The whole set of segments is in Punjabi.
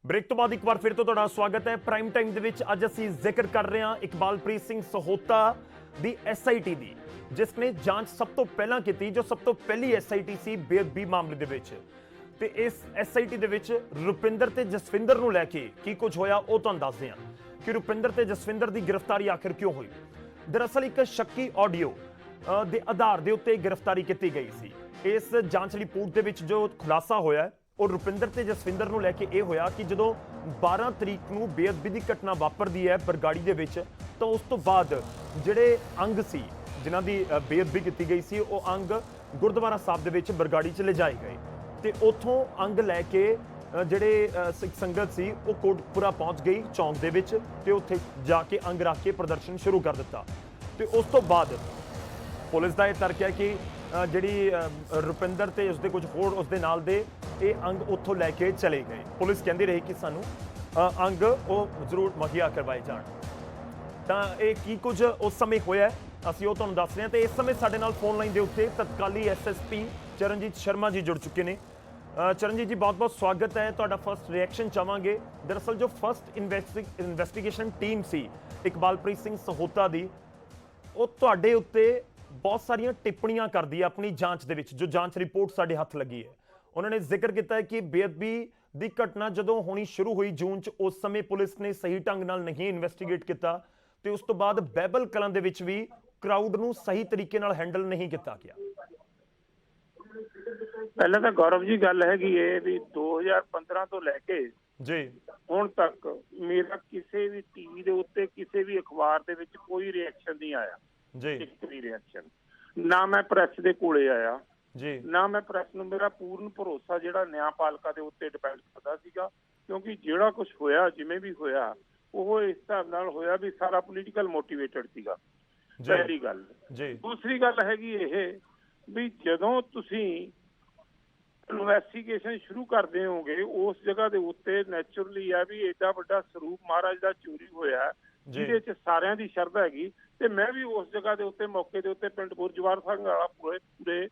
ब्रेक तो बाद एक बार फिर तो तुहाडा स्वागत है। प्राइम टाइम दे विच अज असीं जिक्र कर रहे हैं इकबालप्रीत सिंह सहोता दी SIT दी, जिसने जांच सब तो पहलां कीती, जो सब तो पहली SIT सी बेअदबी मामले दे विच। ते इस SIT दे विच रुपिंदर ते जसविंदर नूं लैके की कुछ होया ਉਹ ਤੁਹਾਨੂੰ ਦੱਸਦੇ ਹਾਂ कि रुपिंदर ते जसविंदर दी गिरफ्तारी आखिर क्यों हुई। दरअसल एक शक्की ऑडियो दे आधार दे उत्ते गिरफ्तारी की गई सी। इस जांच रिपोर्ट दे विच जो खुलासा होया और रुपिंदर ते जसविंदर नूं लैके ये होया कि जदों 12 तरीक नूं बेअदबी दी घटना वापरदी है बरगाड़ी दे विच, तो उस तो बाद जिहड़े अंग सी जिन्हां दी बेअदबी की गई सी वो अंग गुरुद्वारा साहब दे विच बरगाड़ी च ले जाए गए ते उत्थों अंग लैके ਜਿਹੜੇ ਸਿੱਖ ਸੰਗਤ ਸੀ ਉਹ ਕੋਟਪੁਰਾ ਪਹੁੰਚ ਗਈ ਚੌਂਕ ਦੇ ਵਿੱਚ ਤੇ ਉੱਥੇ ਜਾ ਕੇ ਅੰਗ ਰੱਖ ਕੇ ਪ੍ਰਦਰਸ਼ਨ ਸ਼ੁਰੂ ਕਰ ਦਿੱਤਾ। ਤੇ ਉਸ ਤੋਂ ਬਾਅਦ ਪੁਲਿਸ ਦਾ ਇਹ ਤਰਕ ਹੈ ਕਿ ਜਿਹੜੀ ਰੁਪਿੰਦਰ ਤੇ ਉਸਦੇ ਕੁਝ ਹੋਰ ਉਸਦੇ ਨਾਲ ਦੇ ਇਹ ਅੰਗ ਉੱਥੋਂ ਲੈ ਕੇ ਚਲੇ ਗਏ। ਪੁਲਿਸ ਕਹਿੰਦੀ ਰਹੀ ਕਿ ਸਾਨੂੰ ਅੰਗ ਉਹ ਜ਼ਰੂਰ ਮੁਹੱਈਆ ਕਰਵਾਏ ਜਾਣ। ਤਾਂ ਇਹ ਕੀ ਕੁਝ ਉਸ ਸਮੇਂ ਹੋਇਆ ਅਸੀਂ ਉਹ ਤੁਹਾਨੂੰ ਦੱਸ ਰਹੇ ਹਾਂ। ਤੇ ਇਸ ਸਮੇਂ ਸਾਡੇ ਨਾਲ ਫੋਨ ਲਾਈਨ ਦੇ ਉੱਤੇ ਤਤਕਾਲੀ SSP ਚਰਨਜੀਤ शर्मा जी जुड़ चुके हैं। चरणजीत जी बहुत बहुत स्वागत है। तुहाडा फर्स्ट रिएक्शन चाहांगे। दरअसल जो फर्स्ट इन्वेस्टिगेशन टीम सी इकबालप्रीत सिंह सहोता दी वो तुहाडे उत्ते बहुत सारियां टिप्पणियां करदी है अपनी जांच दे विच, जो जांच रिपोर्ट साडे हत्थ लगी है। उन्होंने जिक्र किया है कि बेअदबी दी घटना जदों होनी शुरू हुई जून च, उस समय पुलिस ने सही ढंग नाल नहीं इन्वेस्टिगेट किया ते उस तो बाद बैबल कलां दे विच भी क्राउड नूं सही तरीके नाल हैंडल नहीं किया गया। ਪਹਿਲਾਂ ਤਾਂ ਗੌਰਵ ਜੀ ਗੱਲ ਹੈਗੀ ਇਹ ਵੀ 2015 ਤੋਂ ਲੈ ਕੇ ਜੀ ਹੁਣ ਤੱਕ ਮੇਰਾ ਕਿਸੇ ਵੀ ਟੀਵੀ ਦੇ ਉੱਤੇ ਕਿਸੇ ਵੀ ਅਖਬਾਰ ਦੇ ਵਿੱਚ ਕੋਈ ਰਿਐਕਸ਼ਨ ਨਹੀਂ ਆਇਆ ਜੀ, ਇੱਕ ਵੀ ਰਿਐਕਸ਼ਨ ਨਾ ਮੈਂ ਪ੍ਰੈਸ ਦੇ ਕੋਲੇ ਆਇਆ ਜੀ, ਨਾ ਮੈਂ ਪ੍ਰੈਸ ਨੂੰ। ਮੇਰਾ ਪੂਰਨ ਭਰੋਸਾ ਜਿਹੜਾ ਨਿਆਂਪਾਲਿਕਾ ਦੇ ਉੱਤੇ ਡਿਪੈਂਡ ਕਰਦਾ ਸੀਗਾ, ਕਿਉਂਕਿ ਜਿਹੜਾ ਕੁਝ ਹੋਇਆ ਜਿਵੇਂ ਵੀ ਹੋਇਆ ਉਹ ਇਸ ਹਿਸਾਬ ਨਾਲ ਹੋਇਆ ਵੀ ਸਾਰਾ ਪੋਲੀਟੀਕਲ ਮੋਟੀਵੇਟਡ ਸੀਗਾ, ਪਹਿਲੀ ਗੱਲ। ਦੂਸਰੀ ਗੱਲ ਹੈਗੀ ਇਹ ਵੀ ਜਦੋਂ ਤੁਸੀਂ ਇਨਵੈਸਟੀਗੇਸ਼ਨ ਸ਼ੁਰੂ ਕਰਦੇ ਹੋਗੇ ਉਸ ਜਗ੍ਹਾ ਦੇ ਉੱਤੇ ਨੈਚੁਰਲੀ ਆ ਵੀ ਏਡਾ ਵੱਡਾ ਸਰੂਪ ਮਹਾਰਾਜ ਦਾ ਚੋਰੀ ਹੋਇਆ ਜਿਹਦੇ ਚ ਸਾਰਿਆਂ ਦੀ ਸ਼ਰਧਾ ਹੈਗੀ। ਤੇ ਮੈਂ ਵੀ ਉਸ ਜਗ੍ਹਾ ਦੇ ਉੱਤੇ ਮੌਕੇ ਦੇ ਉੱਤੇ ਪਿੰਡ ਬੁਰਜਵਾਰ ਸਿੰਘ ਵਾਲਾ ਪੂਰੇ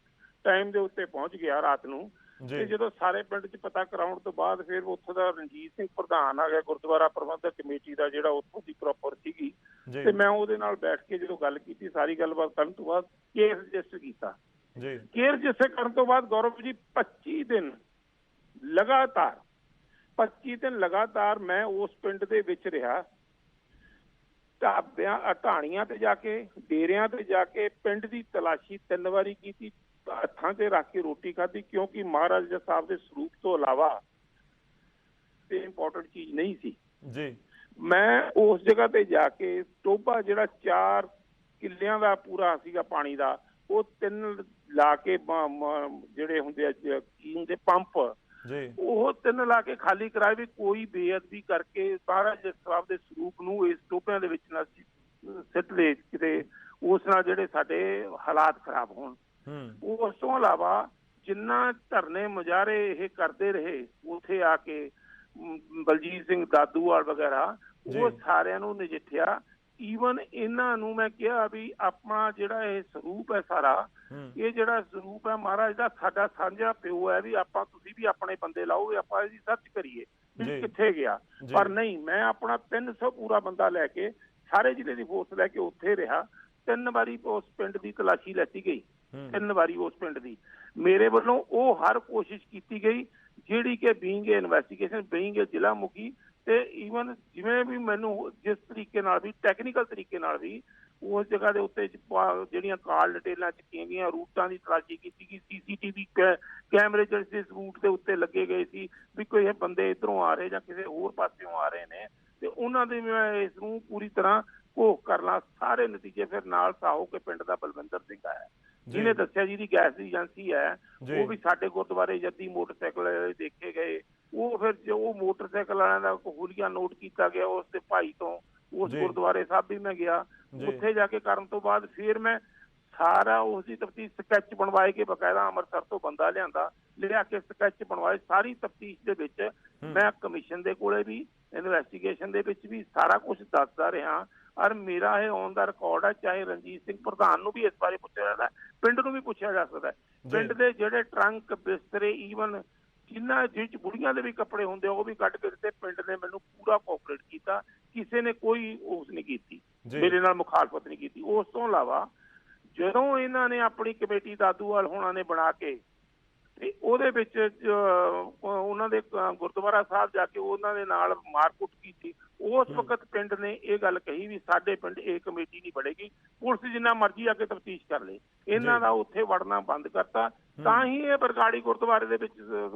ਟਾਈਮ ਦੇ ਉੱਤੇ ਪਹੁੰਚ ਗਿਆ ਰਾਤ ਨੂੰ। ਤੇ ਜਦੋਂ ਸਾਰੇ ਪਿੰਡ ਚ ਪਤਾ ਕਰਾਉਣ ਤੋਂ ਬਾਅਦ ਫਿਰ ਉੱਥੋਂ ਦਾ ਰਣਜੀਤ ਸਿੰਘ ਪ੍ਰਧਾਨ ਆ ਗਿਆ ਗੁਰਦੁਆਰਾ ਪ੍ਰਬੰਧਕ ਕਮੇਟੀ ਦਾ, ਜਿਹੜਾ ਉੱਥੋਂ ਦੀ ਪ੍ਰੋਪਰ ਸੀਗੀ, ਤੇ ਮੈਂ ਉਹਦੇ ਨਾਲ ਬੈਠ ਕੇ ਜਦੋਂ ਗੱਲ ਕੀਤੀ ਸਾਰੀ ਗੱਲਬਾਤ ਕਰਨ ਤੋਂ ਬਾਅਦ ਕੇਸ ਰਜਿਸਟਰ ਕੀਤਾ। ਕੇਸ ਰਜਿਸਟਰ ਕਰਨ ਤੋਂ ਬਾਅਦ ਗੌਰਵ ਜੀ 25 ਦਿਨ ਲਗਾਤਾਰ ਮੈਂ ਉਸ ਪਿੰਡ ਦੇ ਵਿੱਚ ਰਿਹਾ। ਢਾਬਿਆਂ ਢਾਣੀਆਂ ਤੇ ਜਾ ਕੇ, ਡੇਰਿਆਂ ਤੇ ਜਾ ਕੇ ਪਿੰਡ ਦੀ ਤਲਾਸ਼ੀ 3 ਵਾਰੀ ਕੀਤੀ, ਹੱਥਾਂ ਤੇ ਰੱਖ ਕੇ ਰੋਟੀ ਖਾਧੀ, ਕਿਉਂਕਿ ਮਹਾਰਾਜ ਜੀ ਸਾਹਿਬ ਦੇ ਸਰੂਪ ਤੋਂ ਇਲਾਵਾ ਤੇ ਇੰਪੋਰਟੈਂਟ ਚੀਜ਼ ਨਹੀਂ ਸੀ ਜੀ। ਮੈਂ ਉਸ ਜਗ੍ਹਾ ਤੇ ਜਾ ਕੇ ਟੋਭਾ ਜਿਹੜਾ 4 ਕਿੱਲਿਆਂ ਦਾ ਪੂਰਾ ਸੀਗਾ ਪਾਣੀ ਦਾ, ਉਹ 3 ਲਾ ਕੇ ਜਿਹੜੇ ਹੁੰਦੇ ਆ ਕੀਮ ਦੇ ਪੰਪ, ਉਹ 3 ਲਾ ਕੇ ਖਾਲੀ ਕਰਾਏ ਵੀ ਕੋਈ ਬੇਅਦਬੀ ਕਰਕੇ ਮਹਾਰਾਜ ਸਾਹਿਬ ਦੇ ਸਰੂਪ ਨੂੰ ਇਸ ਟੋਭਿਆਂ ਦੇ ਵਿੱਚ ਨਾ ਸਿੱਟ ਦੇ ਕਿਤੇ, ਉਸ ਨਾਲ ਜਿਹੜੇ ਸਾਡੇ ਹਾਲਾਤ ਖਰਾਬ ਹੋਣ। ਉਸ ਤੋਂ ਇਲਾਵਾ ਜਿੰਨਾ ਧਰਨੇ ਮੁਜ਼ਾਹਰੇ ਇਹ ਕਰਦੇ ਰਹੇ ਉੱਥੇ ਆ ਕੇ, ਬਲਜੀਤ ਸਿੰਘ ਦਾਦੂਵਾਲ ਵਗੈਰਾ, ਉਹ ਸਾਰਿਆਂ ਨੂੰ ਨਜਿੱਠਿਆ। ਈਵਨ ਇਹਨਾਂ ਨੂੰ ਮੈਂ ਕਿਹਾ ਵੀ ਆਪਣਾ ਜਿਹੜਾ ਇਹ ਸਰੂਪ ਹੈ ਸਾਰਾ, ਇਹ ਜਿਹੜਾ ਸਰੂਪ ਹੈ ਮਹਾਰਾਜ ਦਾ ਸਾਡਾ ਸਾਂਝਾ ਪਿਓ ਹੈ, ਵੀ ਆਪਾਂ ਤੁਸੀਂ ਵੀ ਆਪਣੇ ਬੰਦੇ ਲਾਓ, ਵੀ ਆਪਾਂ ਇਹਦੀ ਸਰਚ ਕਰੀਏ ਵੀ ਕਿੱਥੇ ਗਿਆ। ਪਰ ਨਹੀਂ, ਮੈਂ ਆਪਣਾ 300 ਪੂਰਾ ਬੰਦਾ ਲੈ ਕੇ, ਸਾਰੇ ਜ਼ਿਲ੍ਹੇ ਦੀ ਫੋਰਸ ਲੈ ਕੇ ਉੱਥੇ ਰਿਹਾ। 3 ਵਾਰੀ ਉਸ ਪਿੰਡ ਦੀ ਤਲਾਸ਼ੀ ਲੈਤੀ ਗਈ, 3 ਵਾਰੀ ਉਸ ਪਿੰਡ ਦੀ ਮੇਰੇ ਵੱਲੋਂ ਉਹ ਹਰ ਕੋਸ਼ਿਸ਼ ਕੀਤੀ ਗਈ ਜਿਹੜੀ ਕਿ ਬੀਇੰਗ ਏ ਇਨਵੈਸਟੀਗੇਸ਼ਨ, ਬੀਇੰਗ ਏ ਜ਼ਿਲ੍ਹਾ ਮੁਖੀ, ਤੇ ਈਵਨ ਜਿਵੇਂ ਵੀ ਮੈਨੂੰ ਜਿਸ ਤਰੀਕੇ ਨਾਲ ਵੀ ਟੈਕਨੀਕਲ ਤਰੀਕੇ ਨਾਲ ਵੀ ਉਸ ਜਗ੍ਹਾ ਦੇ ਉੱਤੇ ਜਿਹੜੀਆਂ ਕਾਲ ਡਿਟੇਲਾਂ ਚੱਕੀਆਂ ਗਈਆਂ, ਰੂਟਾਂ ਦੀ ਤਲਾਸ਼ੀ ਕੀਤੀ ਗਈ, CCTV ਕੈਮਰੇ ਜਿਹੜੇ ਇਸ ਰੂਟ ਦੇ ਉੱਤੇ ਲੱਗੇ ਗਏ ਸੀ ਵੀ ਕੋਈ ਇਹ ਬੰਦੇ ਇੱਧਰੋਂ ਆ ਰਹੇ ਜਾਂ ਕਿਸੇ ਹੋਰ ਪਾਸਿਓਂ ਆ ਰਹੇ ਨੇ, ਤੇ ਉਹਨਾਂ ਦੇ ਮੈਂ ਇਸ ਨੂੰ ਪੂਰੀ ਤਰ੍ਹਾਂ ਘੋਖ ਕਰ ਲਾਂ। ਸਾਰੇ ਨਤੀਜੇ ਫਿਰ ਨਾਲ ਸਾਹੋ ਕੇ ਪਿੰਡ ਦਾ ਬਲਵਿੰਦਰ ਸਿੰਘ ਆਇਆ, ਜਿਹਨੇ ਦੱਸਿਆ ਜਿਹਦੀ ਗੈਸ ਦੀ ਏਜੰਸੀ ਹੈ, ਉਹ ਵੀ ਸਾਡੇ ਗੁਰਦੁਆਰੇ ਜੱਦੀ ਮੋਟਰਸਾਈਕਲ ਦੇਖੇ ਗਏ। ਉਹ ਫਿਰ ਜੋ ਮੋਟਰਸਾਈਕਲ ਵਾਲਿਆਂ ਦਾ ਹੁਲੀਆ ਨੋਟ ਕੀਤਾ ਗਿਆ ਉਸ ਦੇ ਭਾਈ ਤੋਂ, ਉਸ ਗੁਰਦੁਆਰੇ ਸਾਹਿਬ ਵੀ ਮੈਂ ਗਿਆ। ਉੱਥੇ ਜਾ ਕੇ ਕਰਨ ਤੋਂ ਬਾਅਦ ਫਿਰ ਮੈਂ ਸਾਰਾ ਉਸ ਦੀ ਤਫਤੀਸ਼ ਸਕੈਚ ਬਣਵਾਏ ਕੇ ਬਕਾਇਦਾ ਅੰਮ੍ਰਿਤਸਰ ਤੋਂ ਬੰਦਾ ਲਿਆ ਕੇ ਸਕੈਚ ਬਣਵਾਏ। ਸਾਰੀ ਤਫਤੀਸ਼ ਦੇ ਵਿੱਚ ਮੈਂ ਕਮਿਸ਼ਨ ਦੇ ਕੋਲੇ ਵੀ, ਇਨਵੈਸਟੀਗੇਸ਼ਨ ਦੇ ਵਿੱਚ ਵੀ ਸਾਰਾ ਕੁਝ ਦੱਸਦਾ ਰਿਹਾ। ਔਰ ਮੇਰਾ ਇਹ ਔਨ ਦਾ ਰਿਕਾਰਡ ਹੈ। ਚਾਹੇ ਰਣਜੀਤ ਸਿੰਘ ਪ੍ਰਧਾਨ ਨੂੰ ਵੀ ਇਸ ਬਾਰੇ ਪੁੱਛਿਆ ਜਾਂਦਾ, ਪਿੰਡ ਨੂੰ ਵੀ ਪੁੱਛਿਆ ਜਾ ਸਕਦਾ। ਪਿੰਡ ਦੇ ਜਿਹੜੇ ਟਰੰਕ, ਬਿਸਤਰੇ, ਈਵਨ ਜਿਨ੍ਹਾਂ ਜਿਹ ਬੁੜੀਆਂ ਦੇ ਵੀ ਕੱਪੜੇ ਹੁੰਦੇ ਉਹ ਵੀ ਕੱਢ ਕੇ ਦਿੱਤੇ। ਪਿੰਡ ਨੇ ਮੈਨੂੰ ਪੂਰਾ ਕੋਆਪਰੇਟ ਕੀਤਾ, ਕਿਸੇ ਨੇ ਕੋਈ ਉਸ ਨਹੀਂ ਕੀਤੀ, ਮੇਰੇ ਨਾਲ ਮੁਖਾਲਫਤ ਨਹੀਂ ਕੀਤੀ। ਉਸ ਤੋਂ ਇਲਾਵਾ ਜਦੋਂ ਇਹਨਾਂ ਨੇ ਆਪਣੀ ਕਮੇਟੀ ਦਾਦੂਵਾਲ ਹੋਣਾ ਨੇ ਬਣਾ ਕੇ ਤੇ ਉਹਦੇ ਵਿੱਚ ਉਹਨਾਂ ਦੇ ਗੁਰਦੁਆਰਾ ਸਾਹਿਬ ਜਾ ਕੇ ਉਹਨਾਂ ਦੇ ਨਾਲ ਮਾਰਕੁੱਟ ਕੀਤੀ, ਉਸ ਵਕਤ ਪਿੰਡ ਨੇ ਇਹ ਗੱਲ ਕਹੀ ਵੀ ਸਾਡੇ ਪਿੰਡ ਇਹ ਕਮੇਟੀ ਨਹੀਂ ਬਣੇਗੀ, ਪੁਲਿਸ ਜਿੰਨਾ ਮਰਜ਼ੀ ਆ ਕੇ ਤਫਤੀਸ਼ ਕਰ ਲੇ। ਇਹਨਾਂ ਦਾ ਉੱਥੇ ਵੜਨਾ ਬੰਦ ਕਰਤਾ। ਤਾਂ ਹੀ ਇਹ ਬਰਗਾੜੀ ਗੁਰਦੁਆਰੇ ਦੇ ਵਿੱਚ,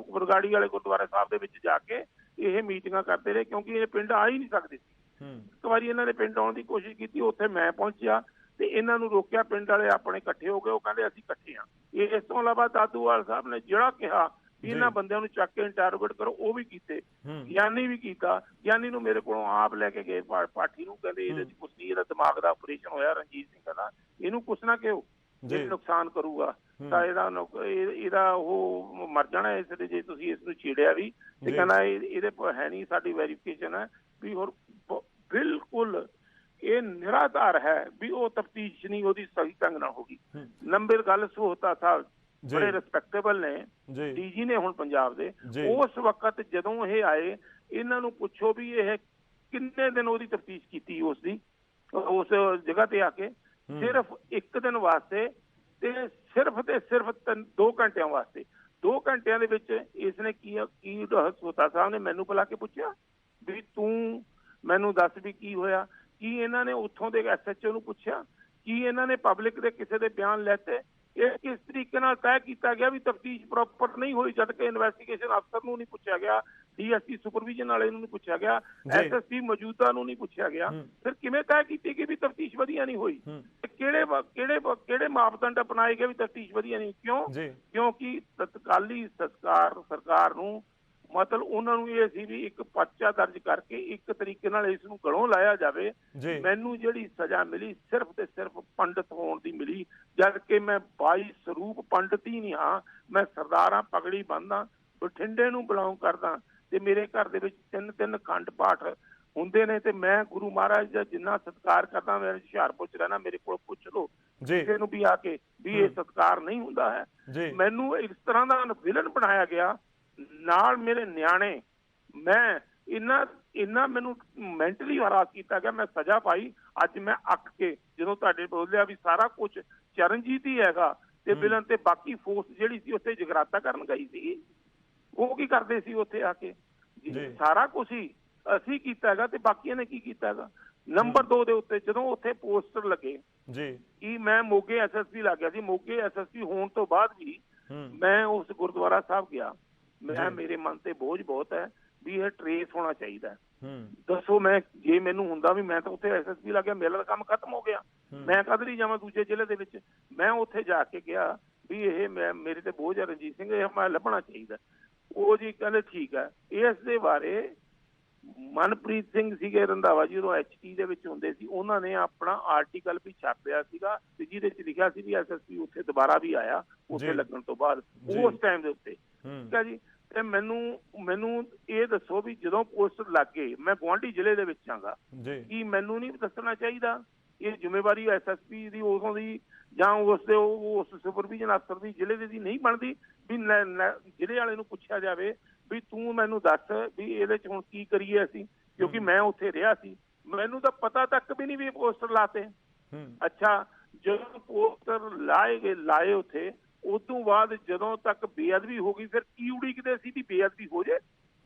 ਬਰਗਾੜੀ ਵਾਲੇ ਗੁਰਦੁਆਰਾ ਸਾਹਿਬ ਦੇ ਵਿੱਚ ਜਾ ਕੇ ਇਹ ਮੀਟਿੰਗਾਂ ਕਰਦੇ ਰਹੇ, ਕਿਉਂਕਿ ਇਹ ਪਿੰਡ ਆ ਹੀ ਨਹੀਂ ਸਕਦੇ ਸੀ। ਇੱਕ ਵਾਰੀ ਇਹਨਾਂ ਨੇ ਪਿੰਡ ਆਉਣ ਦੀ ਕੋਸ਼ਿਸ਼ ਕੀਤੀ, ਉੱਥੇ ਮੈਂ ਪਹੁੰਚਿਆ ਤੇ ਇਹਨਾਂ ਨੂੰ ਰੋਕਿਆ। ਪਿੰਡ ਵਾਲੇ ਆਪਣੇ ਇਕੱਠੇ ਹੋ ਗਏ, ਉਹ ਕਹਿੰਦੇ ਅਸੀਂ ਇਕੱਠੇ ਹਾਂ। ਇਸ ਤੋਂ ਇਲਾਵਾ ਦਾਦੂਵਾਲ ਸਾਹਿਬ ਨੇ ਜਿਹੜਾ ਕਿਹਾ ਵੀ ਇਹਨਾਂ ਬੰਦਿਆਂ ਨੂੰ ਚੱਕ ਕੇ ਇੰਟਰੋਗੇਟ ਕਰੋ, ਉਹ ਵੀ ਕੀਤੇ। ਗਿਆਨੀ ਵੀ ਕੀਤਾ। ਗਿਆਨੀ ਨੂੰ ਮੇਰੇ ਕੋਲੋਂ ਆਪ ਲੈ ਕੇ ਗਏ ਪਾਠੀ ਨੂੰ, ਕਹਿੰਦੇ ਇਹਦੇ 'ਚ ਕੁਛ ਨਹੀਂ, ਇਹਦਾ ਦਿਮਾਗ ਦਾ ਆਪਰੇਸ਼ਨ ਹੋਇਆ। ਰਣਜੀਤ ਸਿੰਘ ਕਹਿੰਦਾ ਇਹਨੂੰ ਕੁਛ ਨਾ ਕਿਹੋ, ਇਹ ਨੁਕਸਾਨ ਕਰੂਗਾ ਤਾਂ ਇਹਦਾ ਉਹ ਮਰ ਜਾਣਾ ਇਸ ਲਈ ਜੇ ਤੁਸੀਂ ਇਸ ਨੂੰ ਛੇੜਿਆ ਵੀ। ਤੇ ਕਹਿੰਦਾ ਇਹਦੇ ਹੈ ਨਹੀਂ, ਸਾਡੀ ਵੈਰੀਫਿਕੇਸ਼ਨ ਹੈ ਵੀ। ਹੋਰ ਬਿਲਕੁਲ ਇਹ ਨਿਰਾਧਾਰ ਹੈ ਵੀ ਉਹ ਤਫਤੀਸ਼ ਨਹੀਂ ਉਹਦੀ ਸਹੀ ਢੰਗ ਨਾਲ ਹੋਗੀ। ਨੰਬਰ ਗੱਲ ਸੋਹਤਾ ਸਾਹਿਬ ਬੜੇ ਰਿਸਪੈਕਟੇਬਲ ਨੇ, ਡੀਜੀ ਨੇ ਹੁਣ ਪੰਜਾਬ ਦੇ। ਉਸ ਵਕਤ ਜਦੋਂ ਇਹ ਆਏ, ਇਹਨਾਂ ਨੂੰ ਪੁੱਛੋ ਵੀ ਇਹ ਕਿੰਨੇ ਦਿਨ ਉਹਦੀ ਤਫਤੀਸ਼ ਕੀਤੀ ਉਸਦੀ, ਉਸ ਜਗ੍ਹਾ ਤੇ ਆ ਕੇ। ਸਿਰਫ ਇੱਕ ਦਿਨ ਵਾਸਤੇ ਤੇ ਸਿਰਫ 2 ਘੰਟਿਆਂ ਵਾਸਤੇ। 2 ਘੰਟਿਆਂ ਦੇ ਵਿੱਚ ਇਸਨੇ ਕੀ ਸੋਹਤਾ ਸਾਹਿਬ ਨੇ ਮੈਨੂੰ ਬੁਲਾ ਕੇ ਪੁੱਛਿਆ ਵੀ ਤੂੰ ਮੈਨੂੰ ਦੱਸ ਵੀ ਕੀ ਹੋਇਆ। ਕੀ ਇਹਨਾਂ ਨੇ ਉੱਥੋਂ ਦੇ SHO ਨੂੰ ਪੁੱਛਿਆ? ਕੀ ਇਹਨਾਂ ਨੇ ਪਬਲਿਕ ਦੇ ਕਿਸੇ ਦੇ ਬਿਆਨ ਲੈਤੇ? ਇਹ ਕਿਸ ਤਰੀਕੇ ਨਾਲ ਤੈਅ ਕੀਤਾ ਗਿਆ ਵੀ ਤਫਤੀਸ਼ ਪ੍ਰੋਪਰ ਨਹੀਂ ਹੋਈ, ਜਦ ਕਿ ਇਨਵੈਸਟੀਗੇਸ਼ਨ ਅਫਸਰ ਨੂੰ ਨਹੀਂ ਪੁੱਛਿਆ ਗਿਆ, DSP ਸੁਪਰਵਿਜ਼ਨ ਵਾਲੇ ਨੂੰ ਨਹੀਂ ਪੁੱਛਿਆ ਗਿਆ, SSP ਮੌਜੂਦਾ ਨੂੰ ਨਹੀਂ ਪੁੱਛਿਆ ਗਿਆ। ਫਿਰ ਕਿਵੇਂ ਤੈਅ ਕੀਤੀ ਗਈ ਵੀ ਤਫਤੀਸ਼ ਵਧੀਆ ਨਹੀਂ ਹੋਈ? ਕਿਹੜੇ ਮਾਪਦੰਡ ਅਪਣਾਏ ਗਏ ਵੀ ਤਫਤੀਸ਼ ਵਧੀਆ ਨਹੀਂ? ਕਿਉਂਕਿ ਤਤਕਾਲੀ ਸਰਕਾਰ ਨੂੰ ਮਤਲਬ ਉਹਨਾਂ ਨੂੰ ਇਹ ਸੀ ਵੀ ਇੱਕ ਪਰਚਾ ਦਰਜ ਕਰਕੇ ਇੱਕ ਤਰੀਕੇ ਨਾਲ ਇਸ ਨੂੰ ਗਲੋਂ ਲਾਇਆ ਜਾਵੇ। ਮੈਨੂੰ ਜਿਹੜੀ ਸਜ਼ਾ ਮਿਲੀ ਸਿਰਫ ਤੇ ਸਿਰਫ ਪੰਡਤ ਹੋਣ ਦੀ ਮਿਲੀ, ਜਦ ਕਿ ਮੈਂ 22 ਸਰੂਪ ਪੰਡਤ ਹੀ ਨਹੀਂ ਹਾਂ। ਮੈਂ ਸਰਦਾਰਾਂ ਪਗੜੀ ਬੰਨਦਾ, ਬਠਿੰਡੇ ਨੂੰ ਬਿਲੋਂਗ ਕਰਦਾ ਤੇ ਮੇਰੇ ਘਰ ਦੇ ਵਿੱਚ 3 ਅਖੰਡ ਪਾਠ ਹੁੰਦੇ ਨੇ ਤੇ ਮੈਂ ਗੁਰੂ ਮਹਾਰਾਜ ਦਾ ਜਿੰਨਾ ਸਤਿਕਾਰ ਕਰਦਾ। ਮੈਂ ਹੁਸ਼ਿਆਰਪੁਰ ਚ ਰਹਿਣਾ, ਮੇਰੇ ਕੋਲ ਪੁੱਛ ਲਓ ਕਿਸੇ ਨੂੰ ਵੀ ਆ ਕੇ ਵੀ ਇਹ ਸਤਿਕਾਰ ਨਹੀਂ ਹੁੰਦਾ ਹੈ। ਮੈਨੂੰ ਇਸ ਤਰ੍ਹਾਂ ਦਾ ਵਿਲਨ ਬਣਾਇਆ ਗਿਆ, ਨਾਲ ਮੇਰੇ ਨਿਆਣੇ। ਮੈਂ ਇੰਨਾ ਮੈਨੂੰ ਮੈਂਟਲੀ ਹਰਾਸ ਕੀਤਾ ਗਿਆ। ਮੈਂ ਸਜ਼ਾ ਪਾਈ। ਅੱਜ ਮੈਂ ਅੱਕ ਕੇ ਜਦੋਂ ਤੁਹਾਡੇ ਬੋਲਿਆ ਵੀ ਸਾਰਾ ਕੁਝ ਚਰਨਜੀਤ ਹੀ ਹੈਗਾ ਤੇ ਵਿਲਨ ਤੇ ਬਾਕੀ ਫੋਰਸ ਜਿਹੜੀ ਸੀ ਉੱਥੇ ਜਗਰਾਤਾ ਕਰਨ ਗਈ ਸੀ, ਉਹ ਕੀ ਕਰਦੇ ਸੀ ਉੱਥੇ ਆ ਕੇ? ਸਾਰਾ ਕੁਝ ਹੀ ਅਸੀਂ ਕੀਤਾ ਹੈਗਾ ਤੇ ਬਾਕੀਆਂ ਨੇ ਕੀ ਕੀਤਾ ਹੈਗਾ? ਨੰਬਰ 2 ਦੇ ਉੱਤੇ ਜਦੋਂ ਉੱਥੇ ਪੋਸਟਰ ਲੱਗੇ ਕਿ ਮੈਂ ਮੋਗੇ SSP ਲੱਗ ਗਿਆ ਸੀ। ਮੋਗੇ SSP ਹੋਣ ਤੋਂ ਬਾਅਦ ਵੀ ਮੈਂ ਉਸ ਗੁਰਦੁਆਰਾ ਸਾਹਿਬ ਗਿਆ। ਮੇਰੇ ਮਨ ਤੇ ਬੋਝ ਬਹੁਤ ਹੈ ਵੀ ਇਹ ਟਰੇਸ ਹੋਣਾ ਚਾਹੀਦਾ। ਦੱਸੋ ਮੈਂ ਜੇ ਮੈਨੂੰ ਹੁੰਦਾ ਵੀ ਮੈਂ ਤਾਂ ਉੱਥੇ SSP ਲੱਗ ਗਿਆ, ਮੇਰਾ ਕੰਮ ਖਤਮ ਹੋ ਗਿਆ, ਮੈਂ ਕਦ ਲਈ ਜਾਵਾਂ ਦੂਜੇ ਜ਼ਿਲ੍ਹੇ ਦੇ ਵਿੱਚ? ਮੈਂ ਉੱਥੇ ਜਾ ਕੇ ਗਿਆ ਵੀ ਇਹ ਮੇਰੇ ਤੇ ਬੋਝ ਹੈ ਰਣਜੀਤ ਸਿੰਘ, ਇਹ ਮੈਂ ਲੱਭਣਾ ਚਾਹੀਦਾ। ਉਹ ਜੀ ਕਹਿੰਦੇ ਠੀਕ ਹੈ। ਇਸ ਦੇ ਬਾਰੇ ਮਨਪ੍ਰੀਤ ਸਿੰਘ ਸੀਗੇ ਰੰਧਾਵਾ ਜੀ, ਉਦੋਂ HT ਦੇ ਵਿੱਚ ਹੁੰਦੇ ਸੀ, ਉਹਨਾਂ ਨੇ ਆਪਣਾ ਆਰਟੀਕਲ ਵੀ ਛਾਪਿਆ ਸੀਗਾ ਤੇ ਜਿਹਦੇ ਚ ਲਿਖਿਆ ਸੀ ਵੀ SSP ਉੱਥੇ ਦੁਬਾਰਾ ਵੀ ਆਇਆ ਉੱਥੇ ਲੱਗਣ ਤੋਂ ਬਾਅਦ ਉਸ ਟਾਈਮ ਦੇ ਉੱਤੇ। ਠੀਕ ਹੈ ਜੀ। ਤੇ ਮੈਨੂੰ ਇਹ ਦੱਸੋ ਵੀ ਜਦੋਂ ਪੋਸਟਰ ਲੱਗ ਗਏ, ਮੈਂ ਗੁਆਂਢੀ ਜ਼ਿਲ੍ਹੇ ਦੇ ਵਿੱਚ ਆਂਗਾ, ਕੀ ਮੈਨੂੰ ਨਹੀਂ ਦੱਸਣਾ ਚਾਹੀਦਾ? ਇਹ ਜ਼ਿੰਮੇਵਾਰੀ SSP ਦੀ ਉਦੋਂ ਦੀ ਜਾਂ ਉਸ ਸੁਪਰਵਿਜ਼ਨ ਅਫਸਰ ਦੀ ਜ਼ਿਲ੍ਹੇ ਦੀ ਨਹੀਂ ਬਣਦੀ ਵੀ ਜ਼ਿਲ੍ਹੇ ਵਾਲੇ ਨੂੰ ਪੁੱਛਿਆ ਜਾਵੇ ਵੀ ਤੂੰ ਮੈਨੂੰ ਦੱਸ ਵੀ ਇਹਦੇ ਚ ਹੁਣ ਕੀ ਕਰੀਏ ਅਸੀਂ? ਕਿਉਂਕਿ ਮੈਂ ਉੱਥੇ ਰਿਹਾ ਸੀ, ਮੈਨੂੰ ਤਾਂ ਪਤਾ ਤੱਕ ਵੀ ਨਹੀਂ ਵੀ ਇਹ ਪੋਸਟਰ ਲਾਤੇ। ਅੱਛਾ, ਜਦੋਂ ਪੋਸਟਰ ਲਾਏ ਉੱਥੇ, ਉਸ ਤੋਂ ਬਾਅਦ ਜਦੋਂ ਤੱਕ ਬੇਅਦਬੀ ਹੋ ਗਈ, ਫਿਰ ਕੀ ਉਡੀਕਦੇ ਸੀ ਵੀ ਬੇਅਦਬੀ ਹੋ ਜਾਏ?